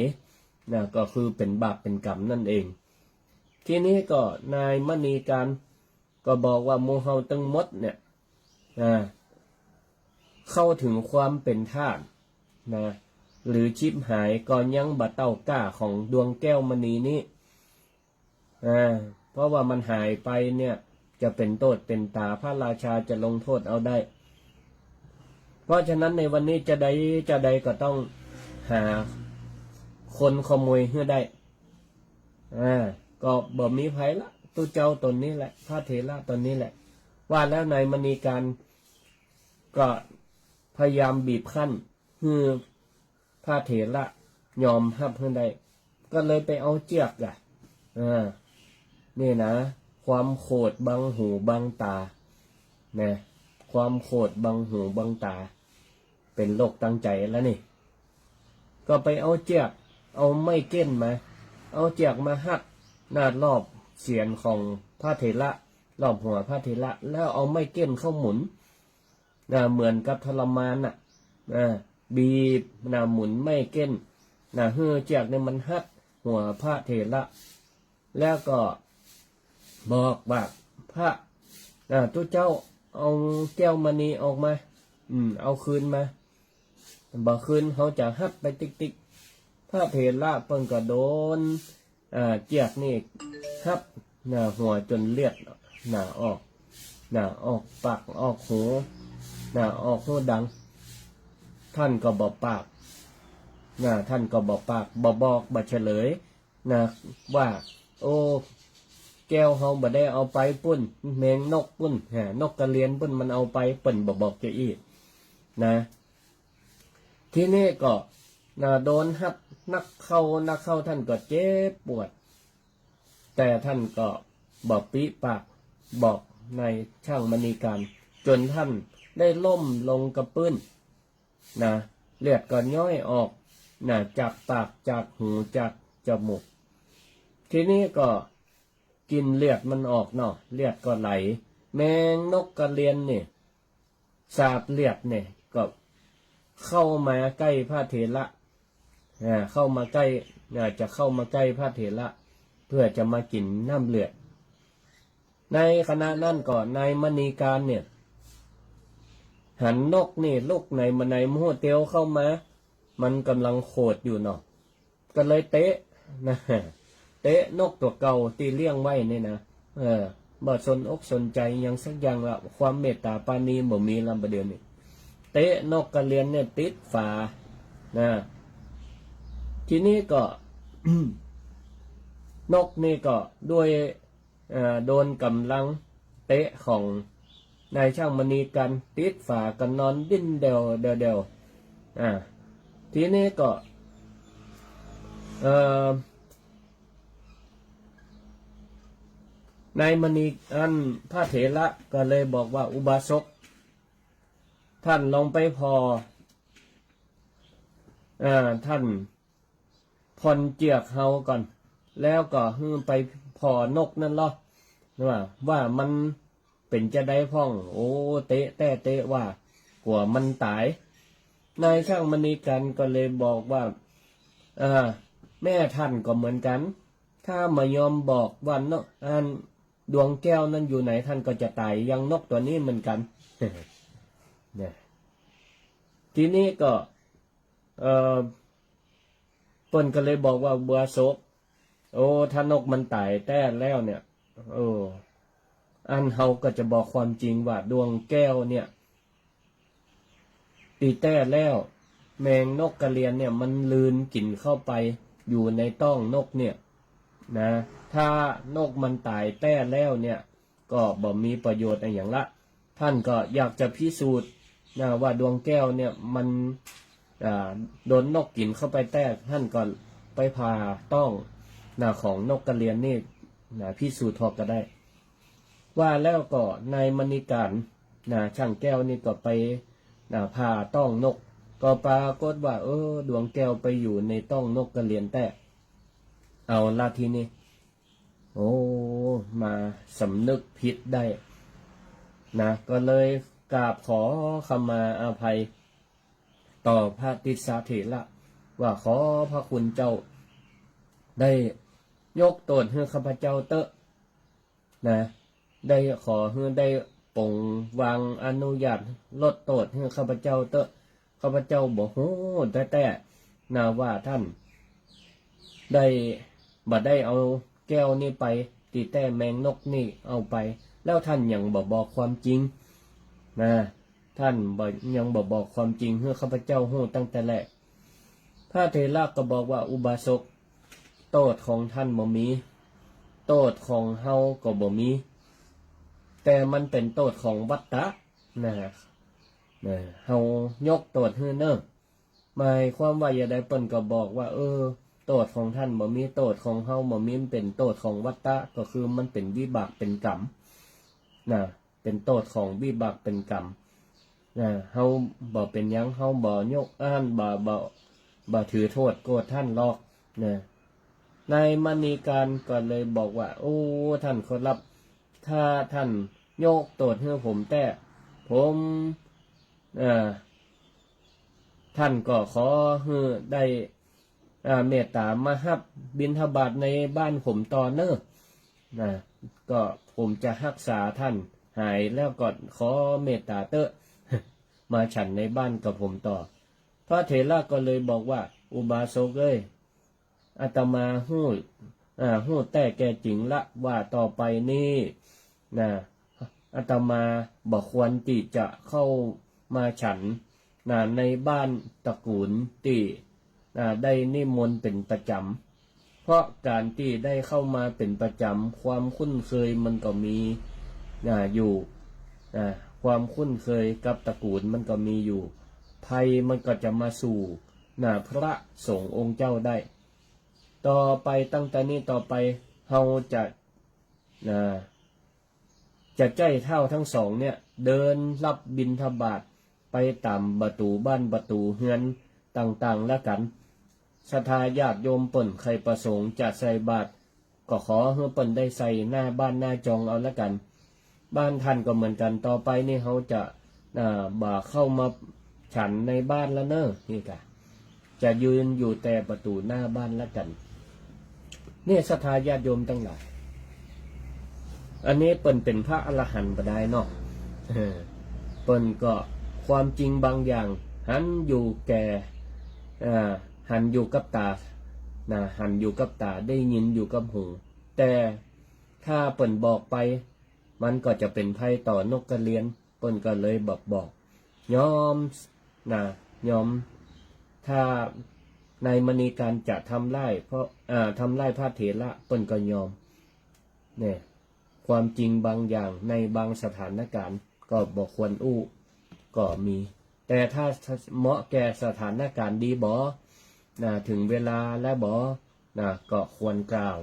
ก็คือเป็นบาปเป็นกรรมนั่นเองทีนี้ก็นายมณีการก็บอกว่าโมเฮาตั้งมดเนี่ยเข้าถึงความเป็นทาสหรือชิบหายก่อนยังบะเต้าก้าของดวงแก้วมณีนี้เพราะว่ามันหายไปเนี่ยจะเป็นโทษเป็นตาพระราชาจะลงโทษเอาได้เพราะฉะนั้นในวันนี้จะใดก็ต้องหาคนขโมยให้ได้ก็บ่มีไผละตู้เจ้าตนนี้แหละพระเถระตนนี้แหละว่าแล้วนายมณีการก็พยายามบีบคั้นให้พระเถระยอมรับให้ได้ก็เลยไปเอาเจือกนี่นะความโกรธบังหูบังตาความโกรธบังหูบังตาเป็นโรคตั้งใจแล้วนี่ก็ไปเอาเจือกเอาไม้เก้นมาเอาเจือกมาหัดหน้ารอบเสียนของพระเถระรอบหัวพระเถระแล้วเอาไม้เก้นเข้าหมุนเหมือนกับทรมานบีบหมุนไม้เก้นเฮือเจือกเนี่ยมันหัดหัวพระเถระแล้วก็บอกว่าพระตัวเจ้าเอาแก้วมณีออกมาเอาคืนมาบ่คืนเขาจะหัดไปติ๊กพระเถระเพิ่งก็โดนเจียกนี่หับหัวจนเลือดออกปากออกหูออกหูดังท่านก็บอกปากท่านก็บอกปากบอกบ่เฉลยว่าโอ้แก้วเฮาบ่ได้เอาไปปุ้นแมงนกปุ้นนกกระเรียนปุ้นมันเอาไปเปิ้นบอกจะอีกทีนี้ก็โดนหับนักเข้าท่านก็เจ็บปวดแต่ท่านก็บอกปิปากบอกในช่างมณีการจนท่านได้ล้มลงกับปื้นเลือดก็ย้อยออกจากปากจากหูจากจมูกทีนี้ก็กินเลือดมันออกเนาะเลือดก็ไหลแมงนกกระเรียนเนี่ยสาบเลือดเนี่ยก็เข้ามาใกล้พระเถระเข้ามาใกล้จะเข้ามาใกล้พระเถระเพื่อจะมากินน้ำเลือดในขณะนั้นก่อนนายมณีการเนี่ยหันนกนี่ลูกในมันในมูเตียวเข้ามามันกำลังโขดอยู่เนาะก็เลยเตะนกตัวเก่าที่เลี้ยงไว้นี่นะบ่สนอกสนใจยังสักอย่างละความเมตตาปานีบ่มีลำประเดี๋ยวนี้เตะนกกระเรียนเนี่ยติดฝาทีนี้ก็ นกนี่ก็ด้วยโดนกำลังเตะของนายช่างมณีกันติดฝากันนอนดิ้นเดวทีนี้ก็นายมณีพระเถระก็เลยบอกว่าอุบาสกท่านลองไปพอท่านพรเจียกเฮาก่อนแล้วก็ไปพอนกนั่นหรอว่ามันเป็นจะได้พ่องโอ้เตะว่ากลัวมันตายนายช่างมณีกันก็เลยบอกว่าแม่ท่านก็เหมือนกันถ้ามายอมบอกว่านกดวงแก้วนั้นอยู่ไหนท่านก็จะตายยังนกตัวนี้เหมือนกัน เนี่ยทีนี้ก็เปิ้นก็เลยบอกว่าบัวโศกโอ้ถ้านกมันตายแต่แล้วเนี่ยเฮาก็จะบอกความจริงว่าดวงแก้วเนี่ยตีแต่แล้วแมงนกกระเรียนเนี่ยมันลืนกลิ่นเข้าไปอยู่ในต้องนกเนี่ยนะถ้านกมันตายแต่แล้วเนี่ยก็บ่มีประโยชน์อะไรอย่างละท่านก็อยากจะพิสูจน์นะว่าดวงแก้วเนี่ยมันโดนนกกินเข้าไปแต่ท่านก็ไปผ่าต้องของนกกระเรียนนี่พิสูจน์พอก็ได้ว่าแล้วก็นายมณีการช่างแก้วนี่ก็ไปผ่าต้องนกก็ปรากฏว่าดวงแก้วไปอยู่ในต้องนกกระเรียนแต่เอาละทีนี้มาสำนึกผิดได้ก็เลยกราบขอขมาอภัยต่อพระติสสะเถระว่าขอพระคุณเจ้าได้ยกโทษให้ข้าพเจ้าเตอะได้ขอให้ได้ปลงวางอนุญาตลดโทษให้ข้าพเจ้าเตอะข้าพเจ้าบอกแต่ว่าท่านได้บัดได้เอาแก้วนี่ไปตีแต่แมงนกนี่เอาไปแล้วท่านยังบอกความจริงท่านยังบอกความจริงให้ข้าพเจ้าฮู้ตั้งแต่แรกพระเถระก็บอกว่าอุบาสกโทษของท่านบ่มีโทษของเฮาก็บ่มีแต่มันเป็นโทษของวัฏฏะเฮายกโทษให้เนิ่มหมายความว่าอย่าได้เปิ้นก็บอกว่าโทษของท่านบ่มีโทษของเฮาบ่มีมันเป็นโทษของวัฏฏะก็คือมันเป็นวิบากเป็นกรรมเป็นโทษของวิบากเป็นกรรมเฮาบ่เป็นหยังเฮาบ่ยกบ่ถือโทษโกรธท่านหรอกนายมณีการก็เลยบอกว่าท่านขอรับถ้าท่านยกโทษให้ผมแต่ผมท่านก็ขอให้ได้เมตตามาฮับบิณฑบาตในบ้านผมต่อเนิ่ก็ผมจะรักษาท่านหายแล้วก็ขอเมตตาเตอะมาฉันในบ้านกับผมต่อพระเถระก็เลยบอกว่าอุบาสกอาตมาหู้แต่แก่จริงละว่าต่อไปนี้อาตมาบอกควรที่จะเข้ามาฉันในบ้านตระกูลที่ได้นิมนต์เป็นประจำเพราะการที่ได้เข้ามาเป็นประจำความคุ้นเคยมันก็มีอยู่ความคุ้นเคยกับตระกูลมันก็มีอยู่ภัยมันก็จะมาสู่พระสงฆ์องค์เจ้าได้ต่อไปตั้งแต่นี้ต่อไปเฮาจะใจเท่าทั้งสองเนี่ยเดินรับบิณฑบาตไปตามประตูบ้านประตูเฮือนต่างๆแล้วกันศรัทธาญาติโยมเปิ่นใครประสงค์จะใส่บาตรก็ขอให้เปิ่นได้ใส่หน้าบ้านหน้าจองเอาแล้วกันบ้านท่านก็เหมือนกันต่อไปนี่เขาจะบ่าเข้ามาฉันในบ้านแล้วเนอะนี่กะจะยืนอยู่แต่ประตูหน้าบ้านแล้วกันเนี่ยศรัทธาญาติโยมทั้งหลายอันนี้เปิ่นเป็นพระอรหันต์บ่ได้เนาะเปิ่นก็ความจริงบางอย่างหันอยู่แก่หันอยู่กับตาหันอยู่กับตาได้ยินอยู่กับหูแต่ถ้าเปิ่นบอกไปมันก็จะเป็นภัยต่อนกกระเรียนเปิ่นก็เลยบอกยอมถ้า นายมณีการจะทำไล่เพราะทำไล่พระเถระเปิ้นก็ยอมเนี่ยความจริงบางอย่างในบางสถานการณ์ก็บอกควรอู้ก็มี แต่ถ้าเหมาะแก่สถานการณ์ดีบ่ถึงเวลาและบ่ก็ควรกล่าว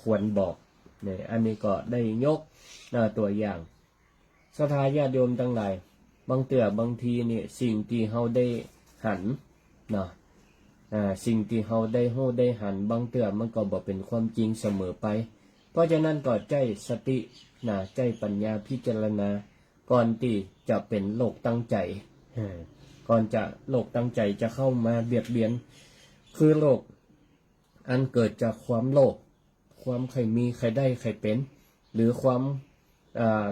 ควรบอกเนี่ยอันนี้ก็ได้ยกตัวอย่างศรัทธาญาติโยมทั้งหลายบางเตื่อบางทีนี่สิ่งที่เฮาได้หันสิ่งที่เฮาได้ฮู้ได้หันบางเตื่อมันก็บ่เป็นความจริงเสมอไปเพราะฉะนั้นก็ใจสติใจปัญญาพิจารณาก่อนที่จะเป็นโรคตั้งใจก่อนจะโรคตั้งใจจะเข้ามาเบียดเบียนคือโรคอันเกิดจากความโลภความใครมีใครได้ใครเป็นหรือความ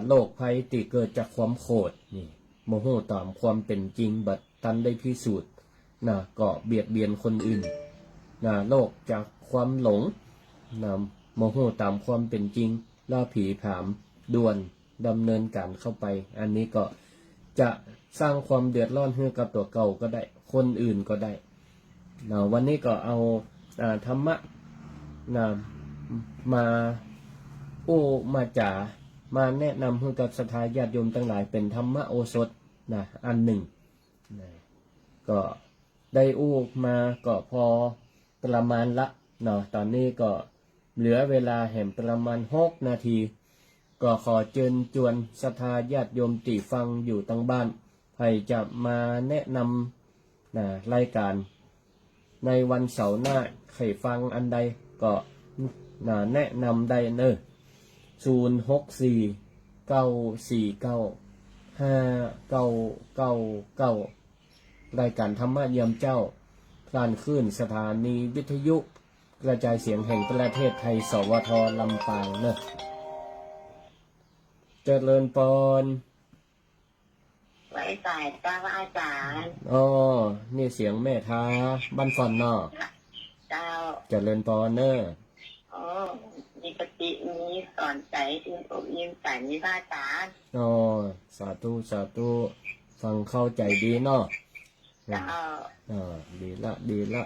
โรคภัยที่เกิดจากความโกรธนี่โมโหตามความเป็นจริงบัดตันได้พิสูจน์ก็เบียดเบียนคนอื่นโรคจากความหลงโมโหตามความเป็นจริงล่าผีผามด่วนดำเนินการเข้าไปอันนี้ก็จะสร้างความเดือดร้อนให้กับตัวเก่าก็ได้คนอื่นก็ได้วันนี้ก็เอาธรรมะมามาจ่ามาแนะนำให้กับศรัทธาญาติโยมทั้งหลายเป็นธรรมะโอสถอันหนึ่งก็ได้มาก็พอประมาณละตอนนี้ก็เหลือเวลาแห่งประมาณ6 นาทีก็ขอเชิญชวนศรัทธาญาติโยมที่ฟังอยู่ตั้งบ้านให้จะมาแนะนำรายการในวันเสาร์หน้าใครฟังอันใดก็แนะนำได้เนอะ064-949-5999รายการธรรมะเยี่ยมเจ้าพลานขึ้นสถานีวิทยุกระจายเสียงแห่งประเทศไทยสวทลำปางเนอะเจริญปอนไว้สายจ้าว่าอาจารย์นี่เสียงแม่ทาบ้านฟอนนอเจ้าเจริญปอนเนอะมีปฏิมีสอนใจอิ่มอกอิ่มใจมีพระอาจารย์สาธุสาธุฟังเข้าใจดีเนาะเจ้าดีละ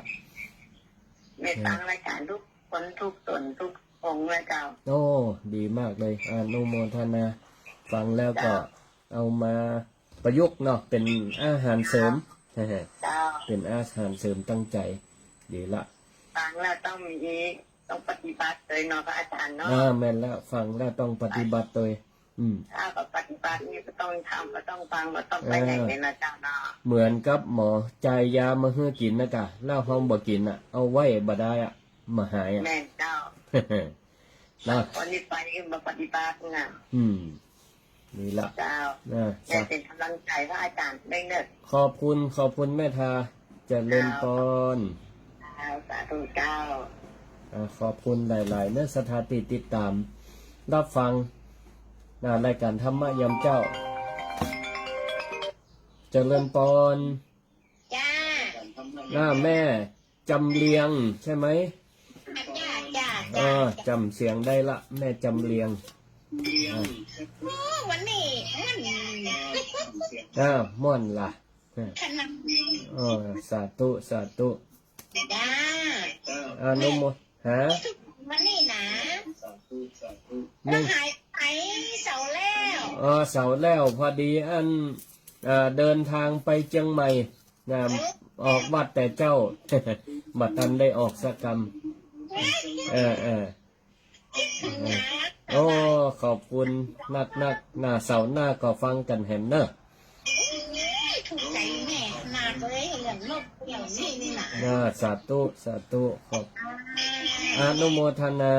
ในฟังรายการทุกคนทุกตนทุกองค์เลยเจ้าดีมากเลยอนุโมทนาฟังแล้วก็เอามาประยุกต์เนาะเป็นอาหารเสริมเป็นอาหารเสริมตั้งใจดีละฟังแล้วต้องปฏิบัติเลยเนาะพระอาจารย์เนาะแม่นแล้วฟังแล้วต้องปฏิบัติเลยถ้าปฏิบัตินี่ก็ต้องทำก็ต้องฟังก็ต้องไปไหนเป็นนะเจ้าเนาะเหมือนกับหมอจ่ายยามาให้กินนะกะแล้วห้องบ่กินเอาไว้บ่ได้มาหายแม่เจ้าวันนี้ไปมาปฏิบัตินะนี่ละเจ้าเป็นกำลังใจพระอาจารย์ได้เนอะขอบคุณแม่ทาเจริญพรสาธุเจ้าขอบคุณหลายๆเนื้อสถาติติดตามรับฟังรายการธรรมะยามเจ้าเจริญพรจ้าแม่จำเรียงใช่ไหมจ้าจำเสียงได้ละแม่จำเรียงวันนี้ม่วนล่ะสาธุจ้าอนุโมฮะวันนี้นะต้องหายไปเสาแล้วเสาแล้วพอดีเดินทางไปเชียงใหม่ออกวัดแต่เจ้าบัดทันได้ออกสักกรรมขอบคุณนักเสาหน้าก็ฟังกันเห็นเนอะถูกใจแม่นาเลยเหลืองนกอย่างนี้นะสาธุขอบอนุโมทนา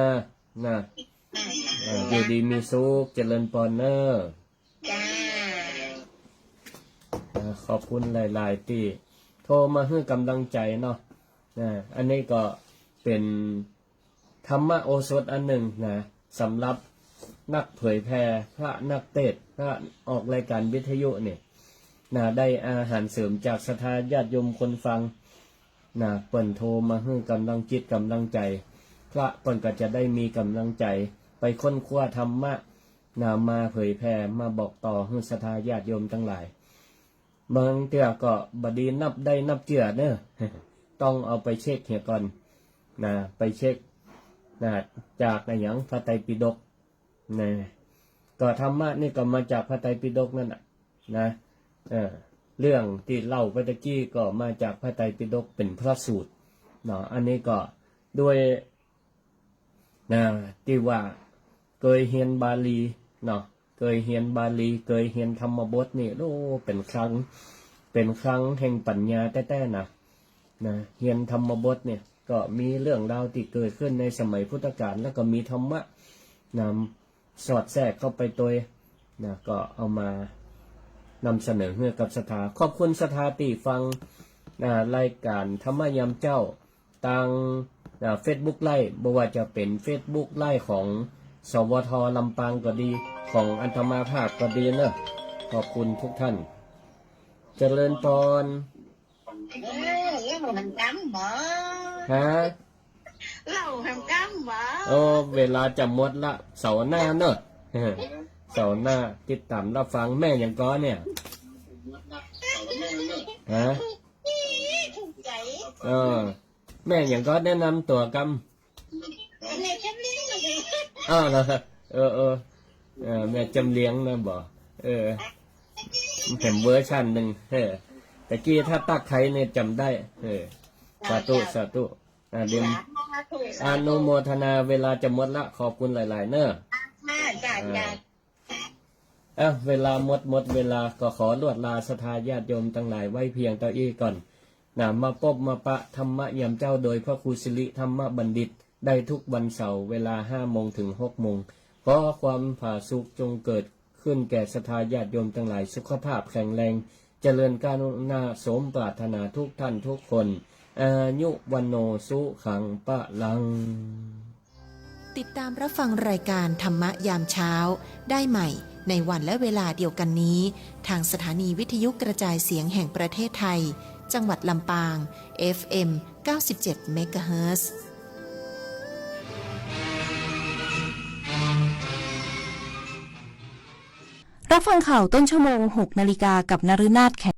อยู่ดีมีสุขเจริญพรเนอะขอบคุณหลายๆที่โทรมาให้กำลังใจเนาะอันนี้ก็เป็นธรรมะโอสถอันหนึ่งสำหรับนักเผยแพร่พระนักเทศน์พระออกรายการวิทยุเนี่ยได้อาหารเสริมจากศรัทธาญาติโยมคนฟังเปิ่นโทรมาให้กำลังจิตกำลังใจพระเปิ่นก็จะได้มีกำลังใจไปค้นคว้าธรรมะมาเผยแพร่มาบอกต่อให้ศรัทธาญาติโยมทั้งหลายบางเทื่อก็บดีนับได้นับเจือเนอะ ต้องเอาไปเช็คเหียก่อนนะไปเช็คนะจากอะไรอย่างพระไตรปิฎกนะก็ธรรมะนี่ก็มาจากพระไตรปิฎกนั่นนะเรื่องที่เล่าไปตะกี้ก็มาจากพระไตรปิฎกเป็นพระสูตรเนาะอันนี้ก็ด้วยนะที่ว่าเคยเรียนบาลีเนาะเคยเรียนบาลีเคยเรียนธรรมบทนี่โอ้เป็นครั้งแห่งปัญญาแท้ๆนะเรียนธรรมบทเนี่ยก็มีเรื่องราวที่เกิดขึ้นในสมัยพุทธกาลแล้วก็มีธรรมะนำสอดแทรกเข้าไปตัวนะก็เอามานำเสนอให้กับสถาขอบคุณสถาติฟังรายการธรรมยามเจ้าทางเฟซบุ๊กไล่บ่ว่าจะเป็นเฟซบุ๊กไล่ของสวทลำปางก็ดีของอันธมาภาพก็ดีเนอะขอบคุณทุกท่านเจริญพรเราทำกรรมหมอ ฮะ เราทำกรรมหมอ โอ้เวลาจะหมดละเสาร์หน้าเนอะเสาร์หน้าติดตามรับฟังแม่อย่างก้อนเนี่ยฮะ ถูกใจ แม่อย่างก้อนแนะนำตัวกำ ในฉันนี่เลย อ้าวเหรอแม่จำเลี้ยงนะบอกเห็นเวอร์ชันหนึ่งแต่กี้ถ้าตักไข่เนี่ยจำได้สาธุเดี๋ยวอนุโมทนาเวลาจะหมดละขอบคุณหลายๆเนอะเวลาหมดเวลาก็ขอลวดลาสทาญาติโยมทั้งหลายไว้เพียงเท่าอี้ก่อนมาพบมาปะธรรมะยามเจ้าโดยพระครูสิริธรรมบัณฑิตได้ทุกวันเสาร์เวลา 5 โมงถึง 6 โมงขอความผาสุกจงเกิดขึ้นแก่สทาญาติโยมทั้งหลายสุขภาพแข็งแรงเจริญการุณาสมปรารถนาทุกท่านทุกคนอายุวันโนสุขังปะลัง ติดตามรับฟังรายการธรรมะยามเช้าได้ใหม่ในวันและเวลาเดียวกันนี้ทางสถานีวิทยุกระจายเสียงแห่งประเทศไทยจังหวัดลำปาง FM 97 MHzรับฟังข่าวต้นชั่วโมง 6 นาฬิกากับนฤนาถแข